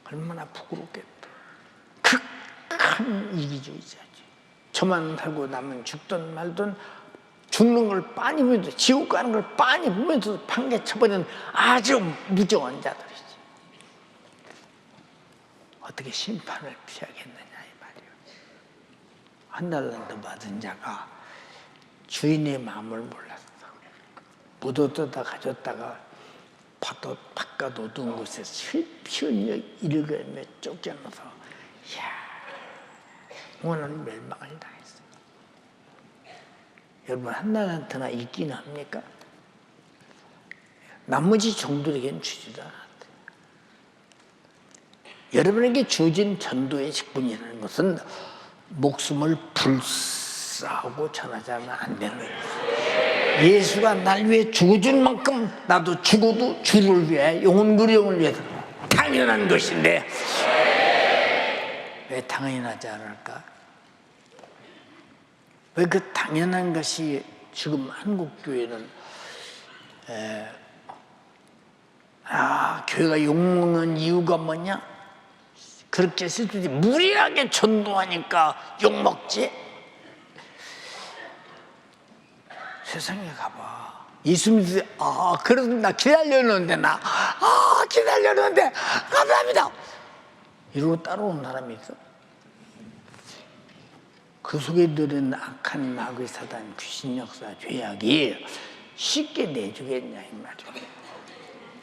얼마나 부끄럽겠다. 극한 이기주의자지. 저만 살고 남은 죽든 말든 죽는 걸 빤히 보면서 지옥 가는 걸 빤히 보면서 판개쳐버리는 아주 무정한 자들이지. 어떻게 심판을 피하겠느냐 이 말이에요. 한 달란트 받은 자가 주인의 마음을 몰랐어. 묻어두다 가졌다가 바깥 어두운 곳에 슬피 일그러며 쫓겨나서 오늘 멸망을 당했어. 여러분 한 달란트나 있기는 합니까? 나머지 종들에게는 주지도 않았대. 여러분에게 주어진 전도의 직분이라는 것은 목숨을 불사하고 전하자면 안 되는 거예요. 예수가 날 위해 죽어준 만큼 나도 죽어도 주를 위해 영혼을 위해서 당연한 것인데 왜 당연하지 않을까? 왜 그 당연한 것이 지금 한국교회는 교회가 욕먹는 이유가 뭐냐? 그렇게 쓸 때 무리하게 전도하니까 욕먹지? 세상에 가봐. 예수 믿으세요. 그래서 나 기다려놓는데 기다려놓는데 감사합니다. 이러고 따라오는 사람이 있어. 그 속에 들은 악한 마귀 사단 귀신 역사 죄악이 쉽게 내주겠냐 이 말이야.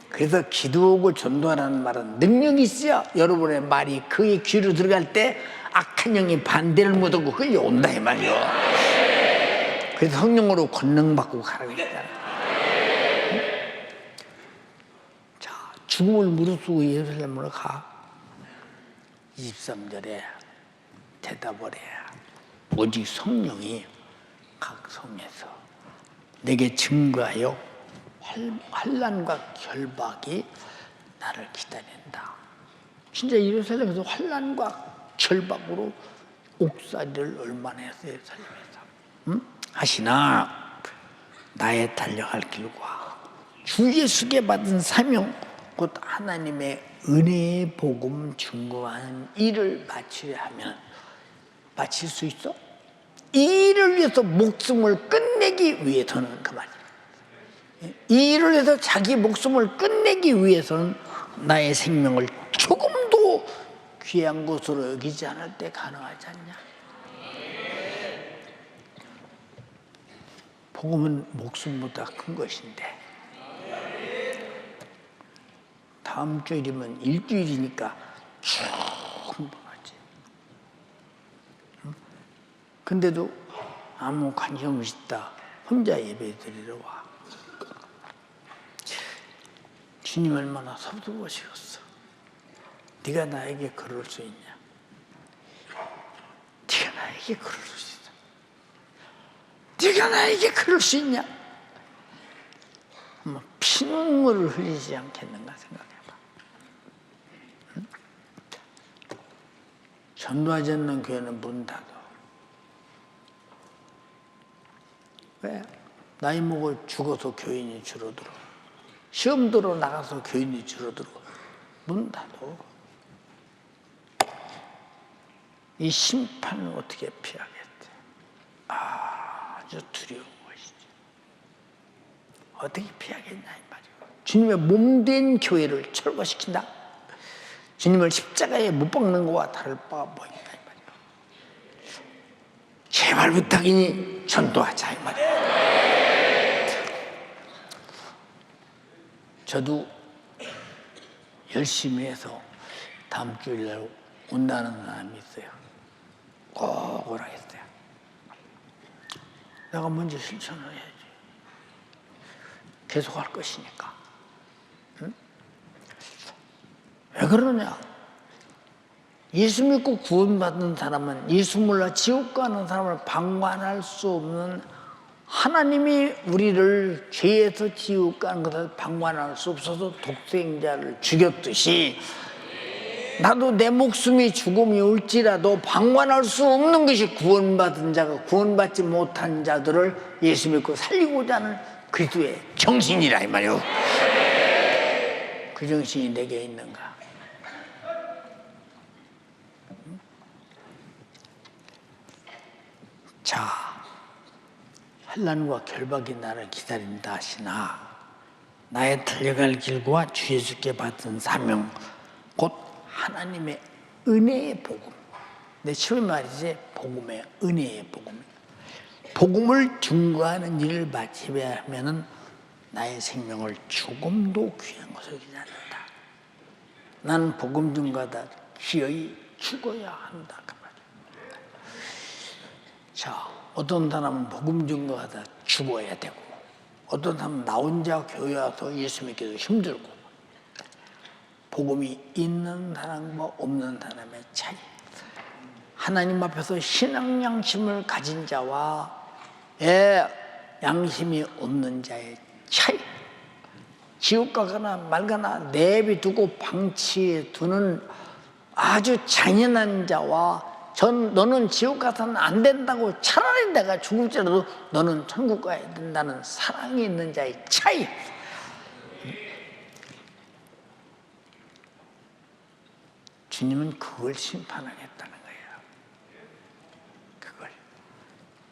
그래서 기도하고 전도하라는 말은 능력이 있어야 여러분의 말이 그의 귀로 들어갈 때 악한 영이 반대를 못하고 흘려온다 이 말이야. 그래서 성령으로 권능받고 가라고 했잖아. 자, 죽음을 무릅쓰고 예루살렘으로 가. 23절에 대답을 해. 오직 성령이 각 성에서 내게 증거하여 환난과 결박이 나를 기다린다. 진짜 예루살렘에서 환난과 결박으로 옥살이를 얼마나 했어요, 예루살렘에서. 응? 하시나 나의 달려갈 길과 주 예수께 받은 사명 곧 하나님의 은혜의 복음 증거하는 일을 마치려 하면 마칠 수 있어? 이 일을 위해서 목숨을 끝내기 위해서는 그 말이야. 이 일을 위해서 자기 목숨을 끝내기 위해서는 나의 생명을 조금도 귀한 것으로 여기지 않을 때 가능하지 않냐? 복음은 목숨보다 큰 것인데 다음 주일이면 일주일이니까 충분하지. 근데도 아무 관심 없다. 혼자 예배 드리러 와. 주님 얼마나 섭섭하시겠어. 네가 나에게 그럴 수 있냐? 네가 나에게 그럴 수 있어. 네가 나에게 그럴 수 있냐? 한번 피눈물을 흘리지 않겠는가 생각해봐. 응? 전도하지 않는 교회는 문 닫아. 왜? 나이 먹어 죽어서 교인이 줄어들어. 시험 들어 나가서 교인이 줄어들어. 문 닫아. 이 심판을 어떻게 피하겠대? 아주 두려운 것이지. 어떻게 피하겠냐 이 말이에요. 주님의 몸된 교회를 철거시킨다. 주님을 십자가에 못 박는 것과 다를 바가 뭐있다 이 말이에요. 제발 부탁이니 전도하자 이 말이에요. 저도 열심히 해서 다음 주일날 온다는 사람이 있어요. 꼭 오라 했어요. 내가 먼저 실천을 해야지. 계속 할 것이니까. 응? 왜 그러냐? 예수 믿고 구원받은 사람은 예수 몰라 지옥 가는 사람을 방관할 수 없는 하나님이 우리를 죄에서 지옥 가는 것을 방관할 수 없어서 독생자를 죽였듯이 나도 내 목숨이 죽음이 올지라도 방관할 수 없는 것이 구원받은 자가 구원받지 못한 자들을 예수 믿고 살리고자 하는 그리스도의 정신이라 이 말이요. 그 정신이 내게 있는가? 자, 환난과 결박이 나를 기다린다 하시나 나의 달려갈 길과 주 예수께 받은 사명 곧 하나님의 은혜의 복음. 내 처음에 말이지 복음의 은혜의 복음. 복음을 증거하는 일을 마치려 하면은 나의 생명을 조금도 귀한 것을 여기지 않는다. 나는 복음 증거하다 기어이 죽어야 한다. 자, 어떤 사람은 복음 증거하다 죽어야 되고, 어떤 사람은 나 혼자 교회 와서 예수 믿기도 힘들고, 복음이 있는 사람과 없는 사람의 차이. 하나님 앞에서 신앙 양심을 가진 자와 양심이 없는 자의 차이. 지옥 가거나 말거나 내비두고 방치해 두는 아주 잔인한 자와 너는 지옥 가서는 안 된다고 차라리 내가 죽을지라도 너는 천국 가야 된다는 사랑이 있는 자의 차이. 주님은 그걸 심판하겠다는 거예요. 그걸.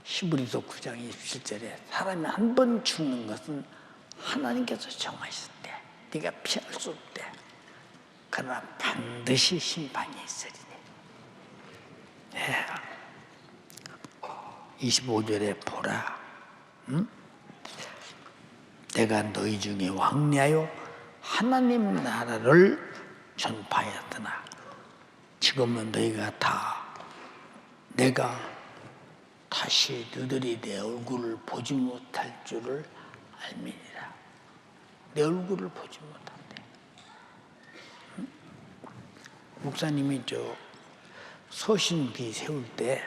히브리서 9장 27절에 사람이 한 번 죽는 것은 하나님께서 정하셨대. 네가 피할 수 없대. 그러나 반드시 심판이 있으리니. 25절에 보라. 응? 내가 너희 중에 왕래하여 하나님 나라를 전파하였으나 지금은 너희가 다 내가 다시 너희들이 내 얼굴을 보지 못할 줄을 알미니라. 내 얼굴을 보지 못한대. 응? 목사님이 서신비 세울 때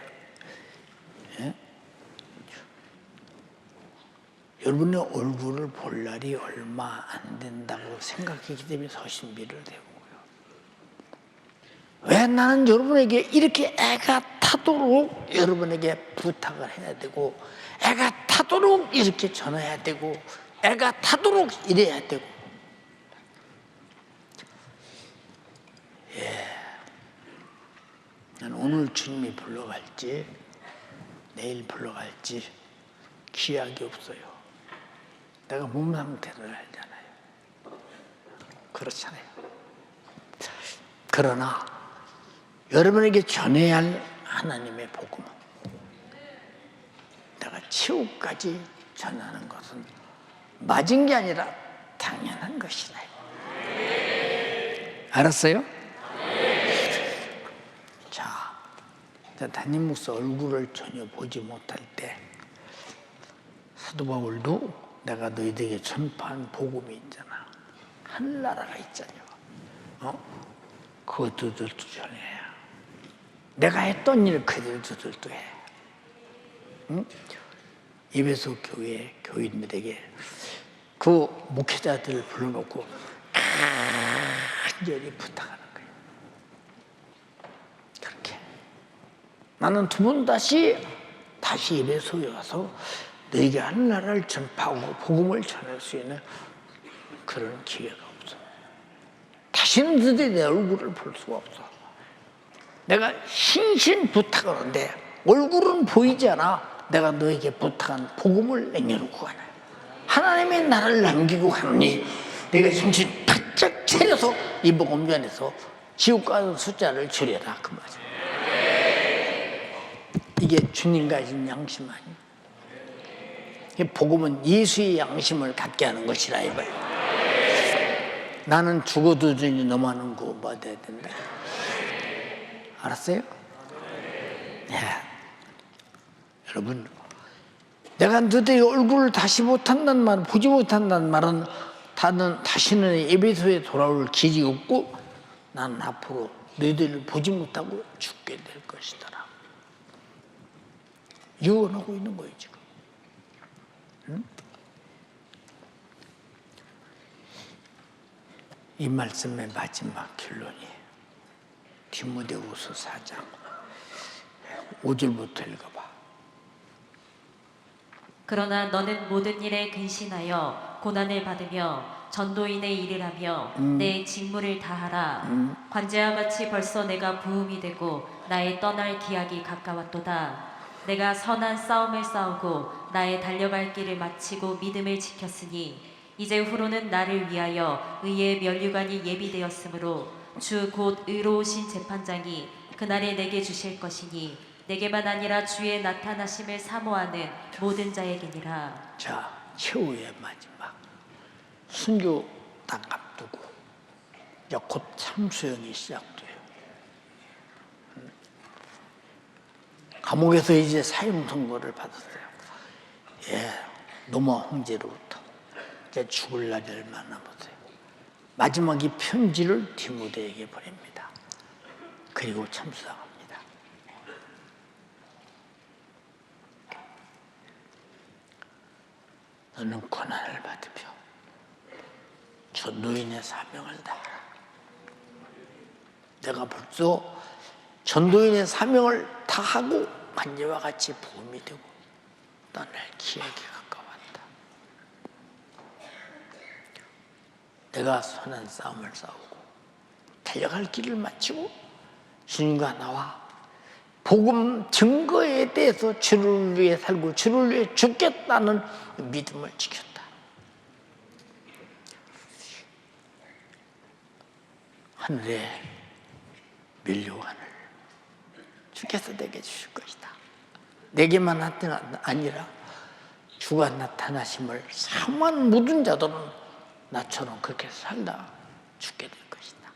여러분의 얼굴을 볼 날이 얼마 안 된다고 생각했기 때문에 서신비를 세우고요. 왜 나는 여러분에게 이렇게 애가 타도록 여러분에게 부탁을 해야 되고, 애가 타도록 이렇게 전해야 되고, 애가 타도록 이래야 되고. 난 오늘 주님이 불러갈지 내일 불러갈지 기약이 없어요. 내가 몸 상태를 알잖아요. 그렇잖아요. 그러나 여러분에게 전해야 할 하나님의 복음은 내가 지옥까지 전하는 것은 맞은 게 아니라 당연한 것이다. 알았어요? 자, 담임 목사 얼굴을 전혀 보지 못할 때 사도 바울도 내가 너희들에게 전파한 복음이 있잖아. 하늘나라가 있잖아요. 그것들도 전해야. 내가 했던 일을 그들도 해. 응? 에베소 교회 교인들에게 그 목회자들을 불러놓고 간절히 부탁하는 거예요. 그렇게. 나는 두 번 다시 에베소에 와서 너에게 하늘나라를 전파하고 복음을 전할 수 있는 그런 기회가 없어. 다시는 너희들이 내 얼굴을 볼 수가 없어. 내가 신신 부탁을 하는데 얼굴은 보이지 않아. 내가 너에게 부탁한 복음을 남겨놓고 가네. 하나님의 나라를 남기고 가니 내가 정신 바짝 차려서 이 복음 전에서 지옥 가는 숫자를 줄여라 그 말이야. 이게 주님 가진 양심 아니야. 복음은 예수의 양심을 갖게 하는 것이라 이거야. 나는 죽어도 주니 너만은 구원받아야 된다. 알았어요? 네. 여러분, 내가 너희의 얼굴을 다시 못한다는 말은, 보지 못한다는 말은 다시는 에베소에 돌아올 길이 없고 나는 앞으로 너희들을 보지 못하고 죽게 될 것이더라. 유언하고 있는 거예요 지금. 응? 이 말씀의 마지막 결론이 디모데후서 4장 5절부터 읽어봐. 그러나 너는 모든 일에 근신하여 고난을 받으며 전도인의 일을 하며 내 직무를 다하라. 관제와 같이 벌써 내가 부음이 되고 나의 떠날 기약이 가까웠도다. 내가 선한 싸움을 싸우고 나의 달려갈 길을 마치고 믿음을 지켰으니 이제 후로는 나를 위하여 의의 면류관이 예비되었으므로 주 곧 의로우신 재판장이 그날에 내게 주실 것이니 내게만 아니라 주의 나타나심을 사모하는 모든 자에게니라. 자, 최후의 마지막 순교 딱 앞두고 이제 곧 참수형이 시작돼요. 감옥에서 이제 사형 선고를 받았어요. 예, 노마 황제로부터 이제 죽을 날이 얼마 남았어요. 마지막 이 편지를 디모데에게 보냅니다. 그리고 참수당합니다. 너는 고난을 받으며 전도인의 사명을 다하라. 내가 벌써 전도인의 사명을 다하고 관제와 같이 부음이 되고 떠날 기약이 가까웠다. 내가 선한 싸움을 싸우고 달려갈 길을 마치고 주님과 나와 복음 증거에 대해서 주를 위해 살고 주를 위해 죽겠다는 믿음을 지켰다. 하늘에 면류관을 주께서 내게 주실 것이다. 내게만 아니라 주가 나타나심을 사모하는 모든 자들은 나처럼 그렇게 살다 죽게 될 것이다.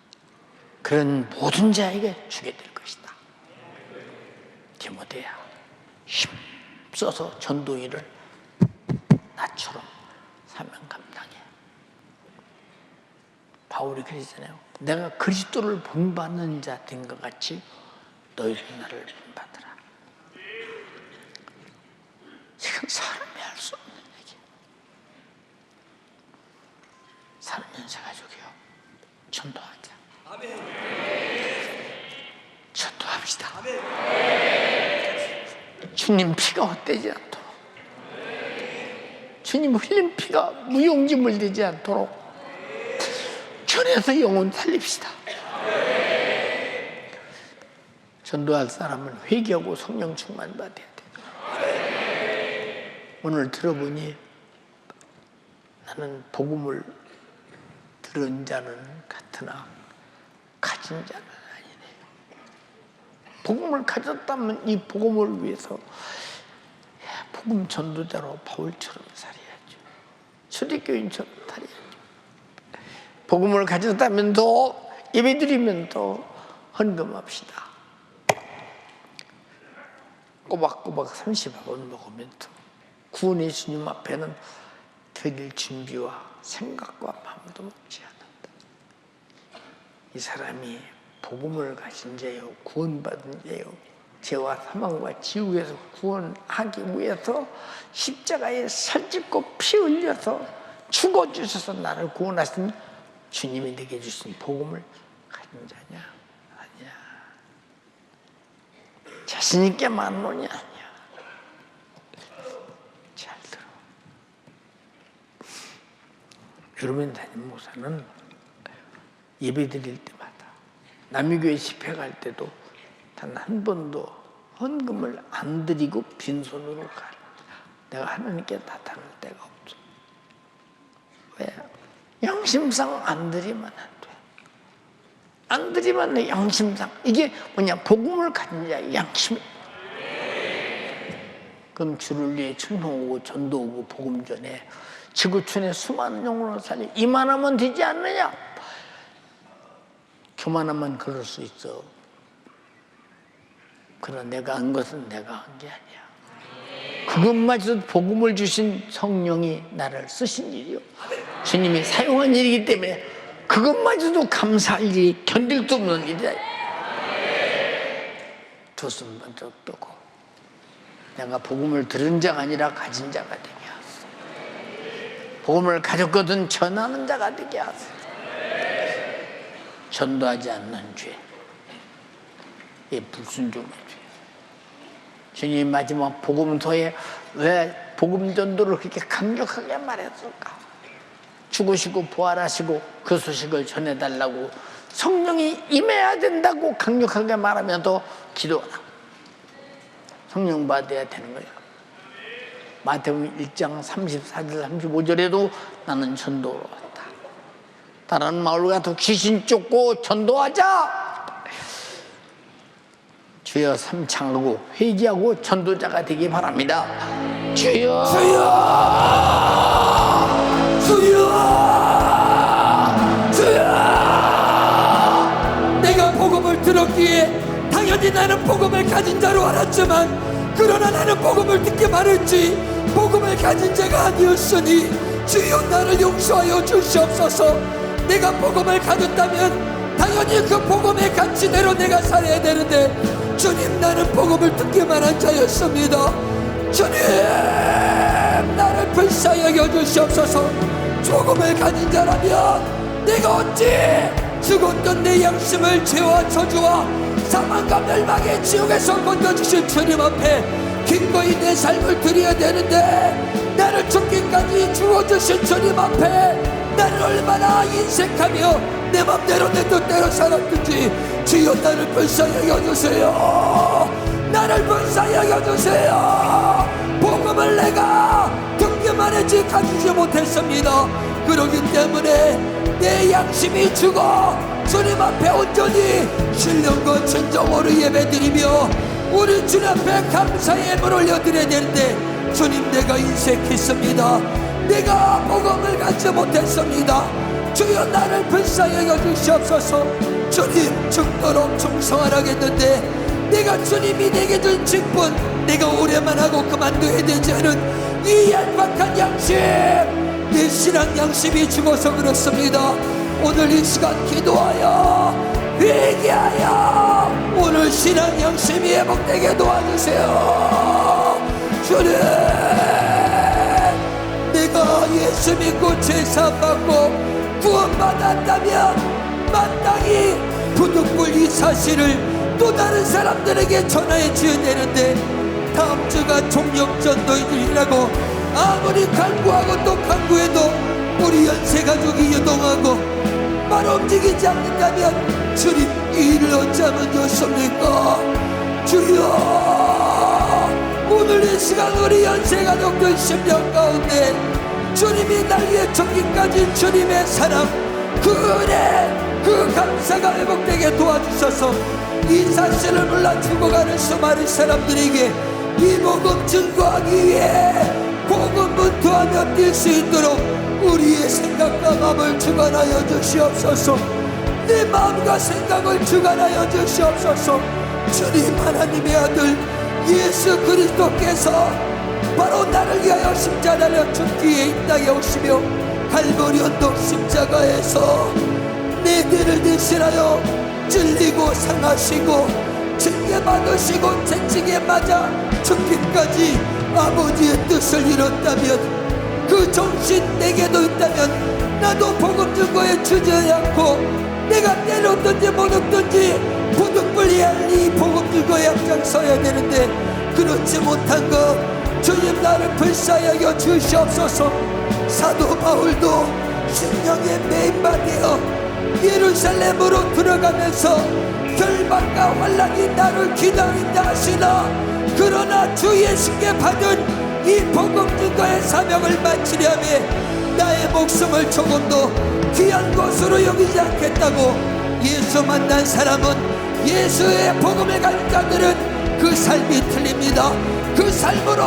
그런 모든 자에게 주게 될 것이다. 디모데야, 힘써서 전도일을 나처럼 사명 감당해. 바울이 그러잖아요. 내가 그리스도를 본받는 자 된 것 같이 너희도 나를 본받으라. 지금 사람이 할 수 없는 얘기야. 살면서 가족이요. 전도하자. 전도합시다. 주님 피가 헛되지 않도록, 주님 흘린 피가 무용지물 되지 않도록 전해서 영혼 살립시다. 전도할 사람은 회개하고 성령 충만 받아야 돼. 오늘 들어보니 나는 복음을 들은 자는 같으나 가진 자는 아니네. 복음을 가졌다면 이 복음을 위해서 복음 전도자로 바울처럼 살아야죠. 초대교인처럼 살아야죠. 복음을 가졌다면 더 예배드리면 더 헌금합시다. 꼬박꼬박 30원 먹으면 또 구원의 주님 앞에는 드릴 준비와 생각과 마음도 먹지 않는다. 이 사람이 복음을 가진 자요, 구원받은 자요, 죄와 사망과 지옥에서 구원하기 위해서 십자가에 살짓고 피 흘려서 죽어주셔서 나를 구원하신 주님이 내게 주신 복음을 가진 자냐? 아니야. 자신 있게 말하느냐? 아니야. 잘 들어. 여러분 담임 목사는 예배 드릴 때마다 남유교회 집회 갈 때도 단 한 번도 헌금을 안 드리고 빈손으로 가. 내가 하나님께 나타날 데가 없어. 왜? 양심상 안 드리면 안 돼. 안 드리면 내 양심상. 이게 뭐냐? 복음을 가진 자의 양심이. 그럼 주를 위해 천성오고 전도 오고 복음 전에 지구촌에 수많은 영혼을 살리 이만하면 되지 않느냐? 교만하면 그럴 수 있어. 그러나 내가 한 것은 내가 한 게 아니야. 그것마저도 복음을 주신 성령이 나를 쓰신 일이요. 주님이 사용한 일이기 때문에 그것마저도 감사할 일이 견딜 수 없는 일이다. 두 손 먼저 뜨고 내가 복음을 들은 자가 아니라 가진 자가 되게 하소서. 복음을 가졌거든 전하는 자가 되게 하소서. 전도하지 않는 죄, 이 불순종의 죄. 주님 마지막 복음서에 왜 복음 전도를 그렇게 강력하게 말했을까? 죽으시고 부활하시고 그 소식을 전해달라고 성령이 임해야 된다고 강력하게 말하면서 기도하라. 성령 받아야 되는 거예요. 마태복음 1장 34절 35절에도 나는 전도로 왔다. 다른 마을 가서 귀신 쫓고 전도하자. 주여 삼창하고 회개하고 전도자가 되기 바랍니다. 주여 주여 주여 주여. 내가 복음을 들었기에 당연히 나는 복음을 가진 자로 알았지만 그러나 나는 복음을 듣기만 했지 복음을 가진 자가 아니었으니 주여 나를 용서하여 주시옵소서. 내가 복음을 가졌다면 당연히 그 복음의 가치대로 내가 살아야 되는데 주님 나는 복음을 듣기만 한 자였습니다. 주님 나를 불쌍히 여겨주시옵소서. 복음을 가진 자라면 내가 어찌 죽었던 내 양심을 죄와 저주와 사망과 멸망의 지옥에서 건져주신 주님 앞에 기꺼이 내 삶을 드려야 되는데 나를 죽기까지 주어주신 주님 앞에 나를 얼마나 인색하며 내 맘대로 내 뜻대로 살았든지 주여 나를 불쌍히 여겨주세요. 나를 불쌍히 여겨주세요. 복음을 내가 듣기만 했지 가지지 못했습니다. 그러기 때문에 내 양심이 죽어 주님 앞에 온전히 신령과 진정으로 예배드리며 우리 주님 앞에 감사의 예물을 올려드려야 되는데 주님 내가 인색했습니다. 내가 복음을 갖지 못했습니다. 주여 나를 불쌍히 여겨주시옵소서. 주님 죽도록 충성하라겠는데 내가 주님이 내게 준 직분 내가 오래만 하고 그만둬야 되지 않은 이 얄팍한 양심 내 신앙 양심이 죽어서 그렇습니다. 오늘 이 시간 기도하여 회개하여 오늘 신앙 양심이 회복되게 도와주세요. 주님 내가 예수 믿고 죄사함 받고 구원받았다면 마땅히 부득불 이 사실을 또 다른 사람들에게 전하여 줘야 되는데 다음 주가 총력전도일이라고 아무리 간구하고 또 간구해도 우리 연세가족이 유동하고 말 움직이지 않는다면 주님 이 일을 어쩌면 좋습니까? 주여 오늘 이 시간 우리 연세가족들 심령 가운데 주님이 날 위해 죽기까지 주님의 사랑 그 은혜 그 감사가 회복되게 도와주셔서 이 사실을 몰라 죽어가는 수많은 사람들에게 이 복음 증거하기 위해 복음 문투하며 뛸 수 있도록 우리의 생각과 마음을 주관하여 주시옵소서. 내 마음과 생각을 주관하여 주시옵소서. 주님 하나님의 아들 예수 그리스도께서 바로 나를 위하여 십자가 달려 죽기에 이 땅에 오시며 갈보리 언덕 십자가에서 내 죄를 대신하여 찔리고 상하시고 징계 받으시고 채찍에 맞아 죽기까지 아버지의 뜻을 이뤘다면 그 정신 내게도 있다면 나도 복음 증거에 주저하지 않고 내가 때렸든지 못 얻든지 부득불이 할 이 복음 증거에 앞장서야 되는데 그렇지 못한 것 주님 나를 불쌍히 여겨 주시옵소서. 사도 바울도 신령의 메인바 되어 예루살렘으로 들어가면서 결박과 환란이 나를 기다린다 하시나 그러나 주 예수께 받은 이 복음 증거의 사명을 마치려면 나의 목숨을 조금도 귀한 것으로 여기지 않겠다고 예수 만난 사람은 예수의 복음을 가진 자들은 그 삶이 틀립니다. 그 삶으로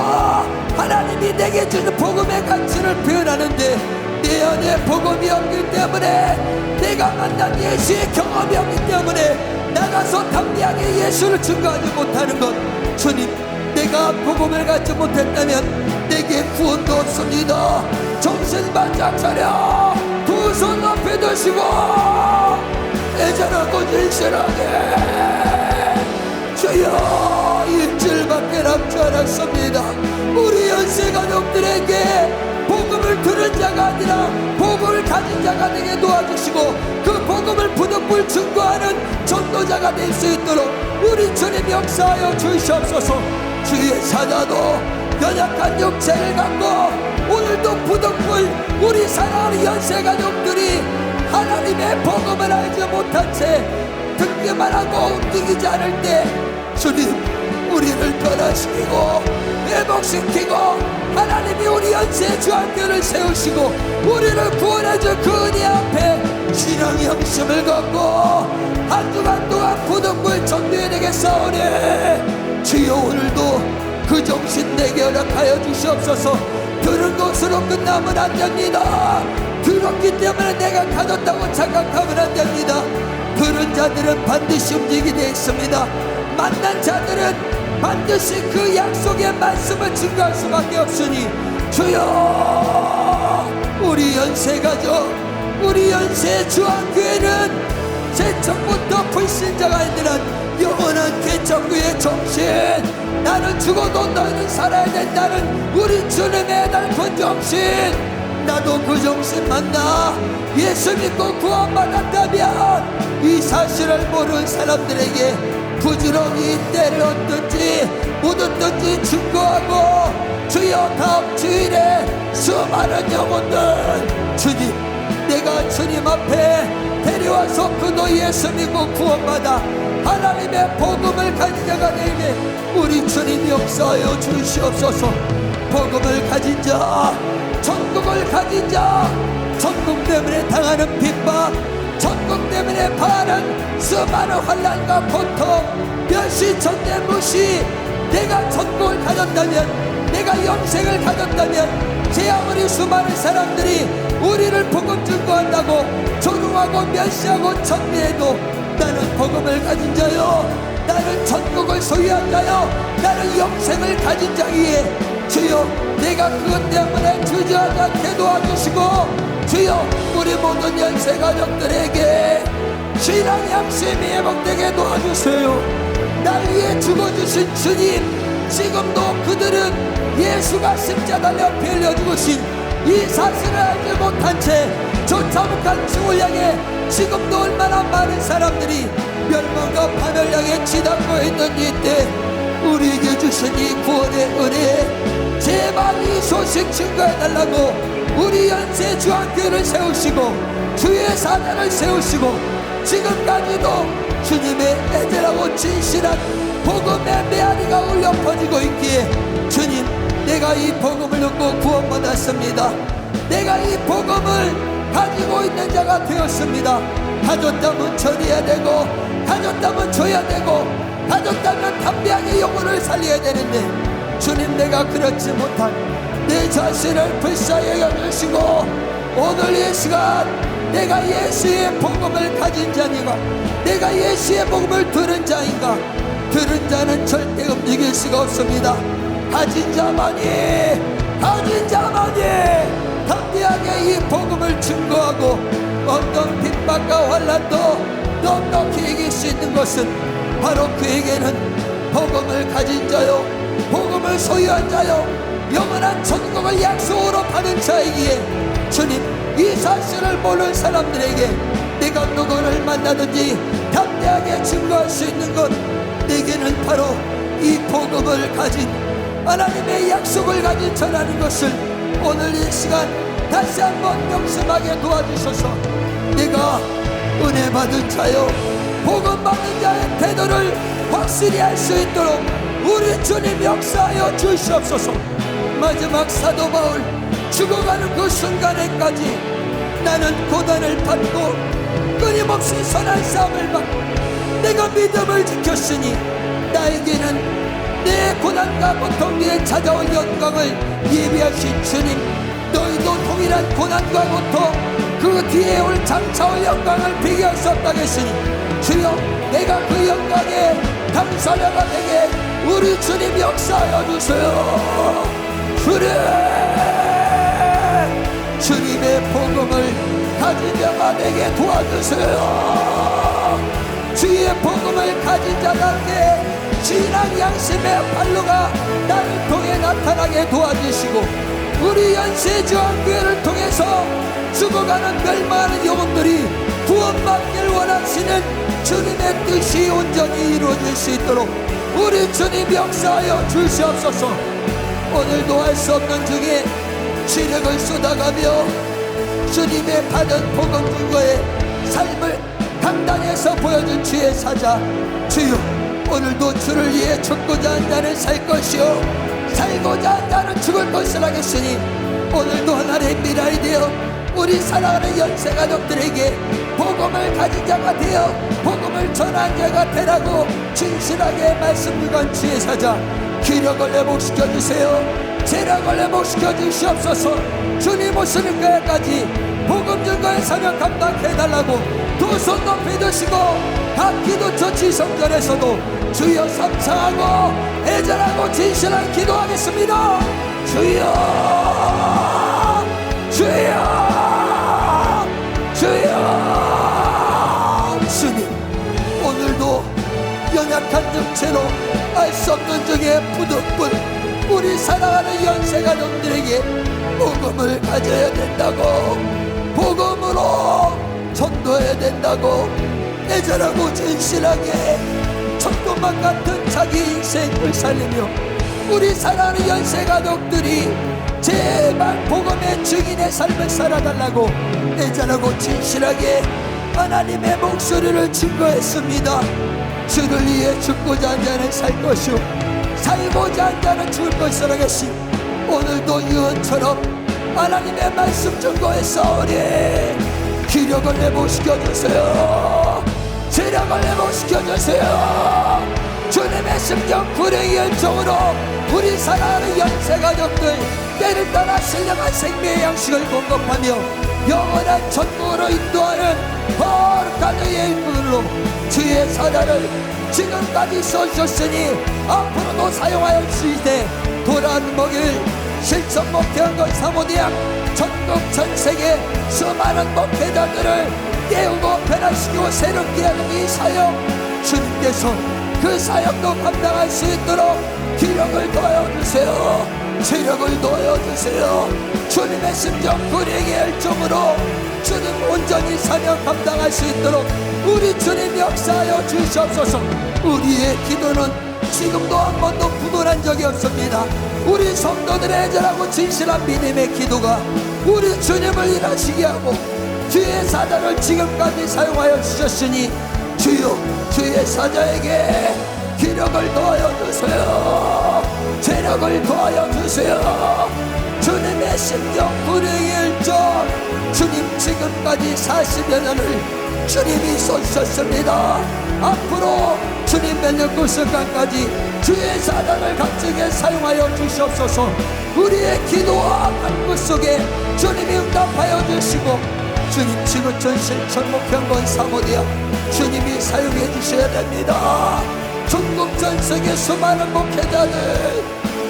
하나님이 내게 주는 복음의 가치를 표현하는데 내 안에 복음이 없기 때문에 내가 만난 예수의 경험이 없기 때문에 나가서 담대하게 예수를 증거하지 못하는 것 주님 내가 복음을 갖지 못했다면 내게 구원도 없습니다. 정신 바짝 차려 두 손 앞에 드시고 애절하고 진실하게 주여 일주일밖에 남지 않았습니다. 우리 연세 가족들에게 복음을 들은 자가 아니라 복음을 가진 자가 되게 도와주시고 그 복음을 부득불 증거하는 전도자가 될 수 있도록 우리 주님 역사하여 주시옵소서. 주의 사자도 연약한 육체를 갖고 오늘도 부득불 우리 사랑하는 연세 가족들이 하나님의 복음을 알지 못한 채 듣기만 하고 움직이지 않을 때 주님 우리를 변화시키고 회복시키고 하나님이 우리 연세 주한교를 세우시고 우리를 구원해줄 그 은혜 앞에 신앙의 형심을 갖고 한 주간 동안 부득불 전도해 되겠사오니 주여 오늘도 그 정신 내게 허락하여 주시옵소서. 들은 것으로 끝나면 안 됩니다. 들었기 때문에 내가 가졌다고 착각하면 안 됩니다. 들은 자들은 반드시 움직이게 되어 있습니다. 만난 자들은 반드시 그 약속의 말씀을 증거할 수밖에 없으니 주여 우리 연세가족 우리 연세 주한교회는 제청부터 불신자가 있는 영원한 개척구의 정신 나는 죽어도 너희는 살아야 된다는 우리 주님의 넓은 정신 나도 그 정신 만나 예수 믿고 구원받았다면 이 사실을 모르는 사람들에게 부지런히 때를 얻든지 못 얻든지 증거하고 주여 다음 주일에 수많은 영혼들 주님 내가 주님 앞에 데려와서 그도 예수 믿고 구원받아 하나님의 복음을 가진 자가 되게 우리 주님 역사하여 주시옵소서. 복음을 가진 자 천국을 가진 자 천국 때문에 당하는 핍박 천국 때문에 바라는 수많은 환난과 고통 멸시 전대 무시 내가 천국을 가졌다면 내가 영생을 가졌다면 제 아무리 수많은 사람들이 우리를 복음 증거한다고 조롱하고 멸시하고 천대해도 나는 복음을 가진 자요 나는 천국을 소유한 자요 나는 영생을 가진 자기에 주여 내가 그것 때문에 주저하지 않게 도와주시고 주여 우리 모든 연세 가족들에게 신앙의 양심이 회복되게 도와주세요. 날 위해 죽어주신 주님 지금도 그들은 예수가 십자가 달려 피 흘려 죽으신 이 사실을 알지 못한 채 조차못한 죽을 향해 지금도 얼마나 많은 사람들이 멸망과 파멸 향해 치닫고 있는 이때 우리에게 주신 이 구원의 은혜 제발 이 소식 증거해달라고 우리 연세 주한교회를 세우시고 주의 사자를 세우시고 지금까지도 주님의 애절하고 진실한 복음의 메아리가 울려 퍼지고 있기에 주님 내가 이 복음을 듣고 구원받았습니다. 내가 이 복음을 가지고 있는 자가 되었습니다. 가졌다면 전해야 되고 가졌다면 줘야 되고 가졌다면 담대하게 영혼을 살려야 되는데 주님 내가 그렇지 못한 내 자신을 불쌍히 여겨주시고 오늘 이 시간 내가 예수의 복음을 가진 자인가 내가 예수의 복음을 들은 자인가 들은 자는 절대 움직일 수가 없습니다. 가진 자만이 담대하게 이 복음을 증거하고 어떤 핍박과 환난도 넉넉히 이길 수 있는 것은 바로 그에게는 복음을 가진 자요 복음을 소유한 자요 영원한 천국을 약속으로 받은 자이기에 주님 이 사실을 모르는 사람들에게 내가 누구를 만나든지 담대하게 증거할 수 있는 것 내게는 바로 이 복음을 가진 하나님의 약속을 가진 저라는 것을 오늘 이 시간 다시 한번 명심하게 도와주셔서 내가 은혜 받은 자요 복음 받는 자의 태도를 확실히 할 수 있도록 우리 주님 역사하여 주시옵소서. 마지막 사도 바울 죽어가는 그 순간에까지 나는 고난을 받고 끊임없이 선한 싸움을 받고 내가 믿음을 지켰으니 나에게는 내 고난과 고통 뒤에 찾아올 영광을 예비하신 주님, 너희도 동일한 고난과 고통 그 뒤에 올 장차올 영광을 비교할 수 없다겠으니 주여, 내가 그 영광에 당사자가 되게 우리 주님 역사하여 주세요. 주님의 복음을 가진 자가 되게 도와주세요. 주의 복음을 가진 자답게 진한 양심의 발로가 나를 통해 나타나게 도와주시고 우리 연세주한교회를 통해서 죽어가는 멸망하는 영혼들이 구원받기를 원하시는 주님의 뜻이 온전히 이루어질 수 있도록 우리 주님 역사하여 주시옵소서. 오늘도 할 수 없는 중에 시력을 쏟아가며 주님의 받은 복음 증거의 삶을 강단에서 보여준 주의 사자, 주여, 오늘도 주를 위해 죽고자 한 자는 살 것이요 살고자 한 자는 죽을 것을 하겠으니 오늘도 하나님의 미랄이 되어 우리 사랑하는 연세가족들에게 복음을 가진 자가 되어 복음을 전한 자가 되라고 진실하게 말씀 주간 주의 사자, 기력을 회복시켜 주세요. 재력을 회복시켜 주시옵소서. 주님 오시는 그날까지 복음 증거의 사명 감당해달라고 두 손 높이 드시고 각 기도처 지성전에서도 주여 삼창하고 애절하고 진실한 기도하겠습니다. 주여, 주여, 주여. 주님, 오늘도 연약한 정체로 알 수 없는 중에 부득불 우리 사랑하는 연세가족들에게 복음을 가져야 된다고, 복음으로 전도해야 된다고 애절하고 진실하게 천국만 같은 자기 인생을 살리며 우리 사랑하는 연세가족들이 제발 복음의 증인의 삶을 살아달라고 애절하고 진실하게 하나님의 목소리를 증거했습니다. 주를 위해 죽고자 한 자는 살 것이요 살고자 한 자는 죽을 것이라 하겠으니 오늘도 유언처럼 하나님의 말씀 증거했사오니 기력을 회복시켜 주세요. 재력을 회복시켜 주세요. 주님의 심정 불행의 열정으로 우리 사랑하는 연세가족들 때를 따라 신령한 생명의 양식을 공급하며 영원한 천국으로 인도하는 거룩한 의의 일꾼으로 주의 사자를 지금까지 써주셨으니 앞으로도 사용하여 주시되 돌아오는 목요일 실천 목회한 것 사모대학 전국 전세계 수많은 목회자들을 깨우고 변화시키고 새롭게 하는 이 사역, 주님께서 그 사역도 감당할 수 있도록 기력을 더하여주세요. 체력을 더하여주세요. 주님의 심정 불행의 열정으로 주님 온전히 사역 감당할 수 있도록 우리 주님 역사하여 주시옵소서. 우리의 기도는 지금도 한 번도 부도난 적이 없습니다. 우리 성도들의 애절하고 진실한 믿음의 기도가 우리 주님을 일하시게 하고 주의 사자를 지금까지 사용하여 주셨으니 주여, 주의 사자에게 기력을 더하여 주세요. 재력을 더하여 주세요. 주님의 심정 불행의 열정, 주님 지금까지 40여 년을 주님이 쏘셨습니다. 앞으로 주님 맺는 그 순간까지 주의 사단을 값지게 사용하여 주시옵소서. 우리의 기도와 간구 속에 주님이 응답하여 주시고 주님 지구촌 실천 목평건 사모디아 주님이 사용해 주셔야 됩니다. 중국 전 세계 수많은 목회자들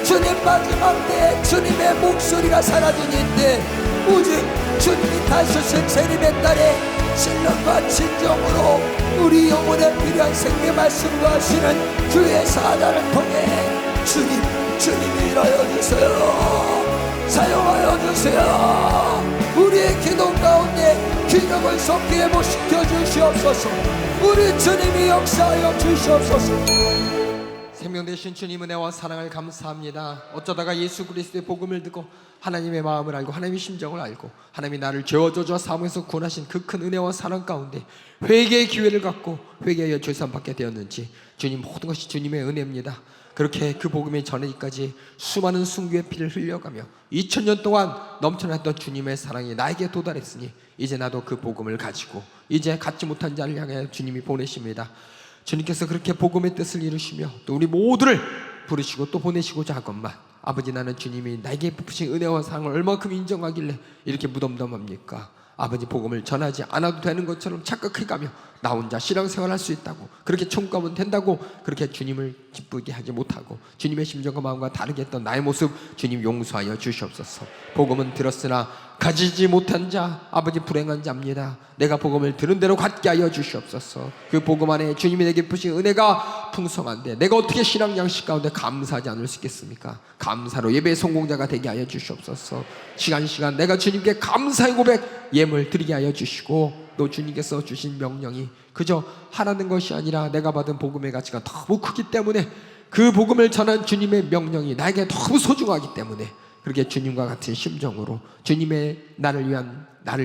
주님 마지막 때에 주님의 목소리가 사라지는데 오직 주님이 다시 오실 재림의 날에 신령과 진정으로 우리 영혼에 필요한 생명 말씀과 하시는 주의 사자를 통해 주님이 일하여 주세요. 사용하여 주세요. 우리의 기도 가운데 기력을 속히 회복시켜 주시옵소서. 우리 주님이 역사하여 주시옵소서. 생명 되신 주님 은혜와 사랑을 감사합니다. 어쩌다가 예수 그리스도의 복음을 듣고 하나님의 마음을 알고 하나님의 심정을 알고 하나님이 나를 죄와 저주와 사망에서 구원하신 그 큰 은혜와 사랑 가운데 회개의 기회를 갖고 회개하여 죄사함 받게 되었는지, 주님 모든 것이 주님의 은혜입니다. 그렇게 그 복음이 전하기까지 수많은 순교의 피를 흘려가며 2000년 동안 넘쳐났던 주님의 사랑이 나에게 도달했으니 이제 나도 그 복음을 가지고 이제 갖지 못한 자를 향해 주님이 보내십니다. 주님께서 그렇게 복음의 뜻을 이루시며 또 우리 모두를 부르시고 또 보내시고자 하건만, 아버지 나는 주님이 나에게 베푸신 은혜와 사랑을 얼마큼 인정하길래 이렇게 무덤덤합니까? 아버지 복음을 전하지 않아도 되는 것처럼 착각해가며 나 혼자 신앙생활할 수 있다고, 그렇게 천국 가면 된다고 그렇게 주님을 기쁘게 하지 못하고 주님의 심정과 마음과 다르게 했던 나의 모습 주님 용서하여 주시옵소서. 복음은 들었으나 가지지 못한 자, 아버지 불행한 자입니다. 내가 복음을 들은 대로 갖게 하여 주시옵소서. 그 복음 안에 주님이 내게 베푸신 은혜가 풍성한데 내가 어떻게 신앙 양식 가운데 감사하지 않을 수 있겠습니까? 감사로 예배의 성공자가 되게 하여 주시옵소서. 시간 내가 주님께 감사의 고백 예물 드리게 하여 주시고, 또 주님께서 주신 명령이 그저 하라는 것이 아니라 내가 받은 복음의 가치가 너무 크기 때문에 그 복음을 전한 주님의 명령이 나에게 너무 소중하기 때문에 그렇게 주님과 같은 심정으로 주님의 나를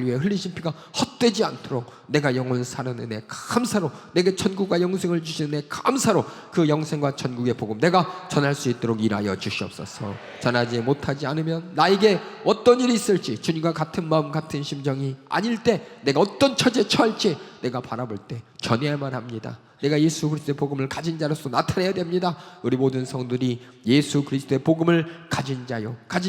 위해 흘리신 피가 헛되지 않도록 내가 영원 사는 은혜 감사로, 내게 천국과 영생을 주신 은혜 감사로 그 영생과 천국의 복음 내가 전할 수 있도록 일하여 주시옵소서. 전하지 못하지 않으면 나에게 어떤 일이 있을지, 주님과 같은 마음 같은 심정이 아닐 때 내가 어떤 처지에 처할지 내가 바라볼 때 전해야만 합니다. 내가 예수 그리스도의 복음을 가진 자로서 나타내야 됩니다. 우리 모든 성도들이 예수 그리스도의 복음을 가진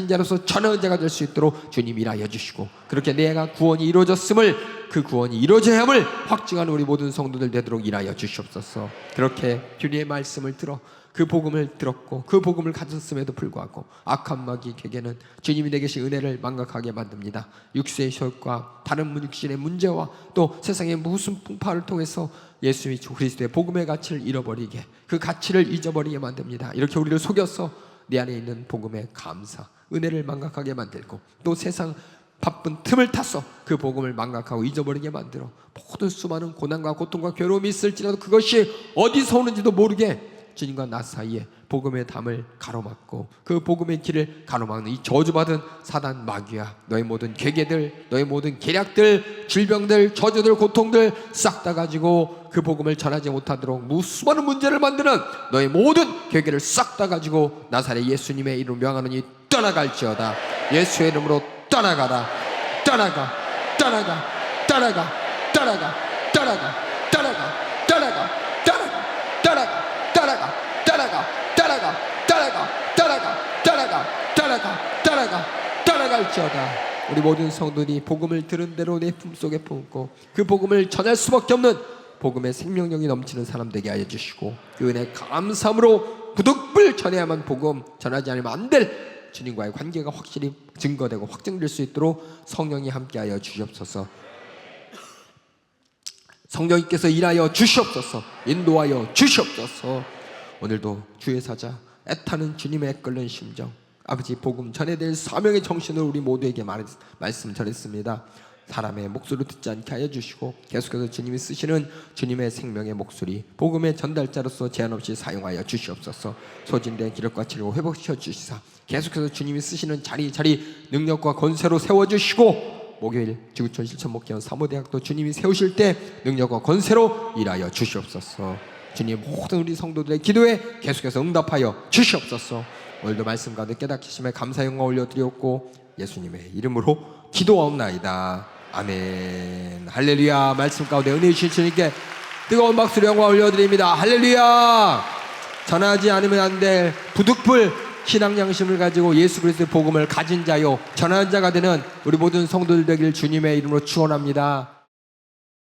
자로서 전하는 자가 될 수 있도록 주님 일하여 주시고, 그렇게 내가 구원이 이루어졌음을, 그 구원이 이루어져야 함을 확증하는 우리 모든 성도들 되도록 일하여 주시옵소서. 그렇게 주님의 말씀을 들어 그 복음을 들었고 그 복음을 가졌음에도 불구하고 악한 마귀에게는 주님이 내게 계신 은혜를 망각하게 만듭니다. 육세의 혈과 다른 육신의 문제와 또 세상의 무슨 풍파를 통해서 예수 그리스도의 복음의 가치를 잃어버리게, 그 가치를 잊어버리게 만듭니다. 이렇게 우리를 속여서 내 안에 있는 복음의 감사, 은혜를 망각하게 만들고 또 세상 바쁜 틈을 타서 그 복음을 망각하고 잊어버리게 만들어 모든 수많은 고난과 고통과 괴로움이 있을지라도 그것이 어디서 오는지도 모르게 주님과 나 사이에 복음의 담을 가로막고 그 복음의 길을 가로막는 이 저주받은 사단 마귀야, 너의 모든 계계들, 너의 모든 계략들, 질병들, 저주들, 고통들 싹 다 가지고 그 복음을 전하지 못하도록 수많은 문제를 만드는 너의 모든 계계를 싹 다 가지고 나사렛 예수님의 이름으로 명하노니 떠나갈지어다. 예수의 이름으로 떠나가라. 떠나가. 떠나가. 떠나가. 떠나가. 떠나가. 떠나가. 떠나가. 떠나가. 떠나가. 따라가, 따라가, 따라가, 따라가, 따라가, 따라가, 따라가, 따라가, 따라갈지어다. 우리 모든 성도들이 복음을 들은 대로 내 품속에 품고 그 복음을 전할 수밖에 없는 복음의 생명력이 넘치는 사람 되게 하여 주시고, 그 은혜 감사함으로 부득불 전해야만 복음, 전하지 않으면 안 될 주님과의 관계가 확실히 증거되고 확증될 수 있도록 성령이 함께하여 주시옵소서. 성령님께서 일하여 주시옵소서. 인도하여 주시옵소서. 오늘도 주의 사자 애타는 주님의 끓는 심정, 아버지 복음 전해야 될 사명의 정신으로 우리 모두에게 말씀 전했습니다. 사람의 목소리를 듣지 않게 하여 주시고 계속해서 주님이 쓰시는 주님의 생명의 목소리, 복음의 전달자로서 제한 없이 사용하여 주시옵소서. 소진된 기력과 치료를 회복시켜 주시사 계속해서 주님이 쓰시는 자리 능력과 권세로 세워주시고, 목요일 지구촌 실천목회원 사모대학도 주님이 세우실 때 능력과 권세로 일하여 주시옵소서. 주님 모든 우리 성도들의 기도에 계속해서 응답하여 주시옵소서. 오늘도 말씀 가득 깨닫히심에 감사 영광 올려드리옵고 예수님의 이름으로 기도하옵나이다. 아멘. 할렐루야. 말씀 가운데 은혜 주신 주님께 뜨거운 박수로 영광 올려드립니다. 할렐루야. 전하지 않으면 안 될 부득불 신앙 양심을 가지고 예수 그리스도의 복음을 가진 자요 전하는 자가 되는 우리 모든 성도들 되길 주님의 이름으로 축원합니다.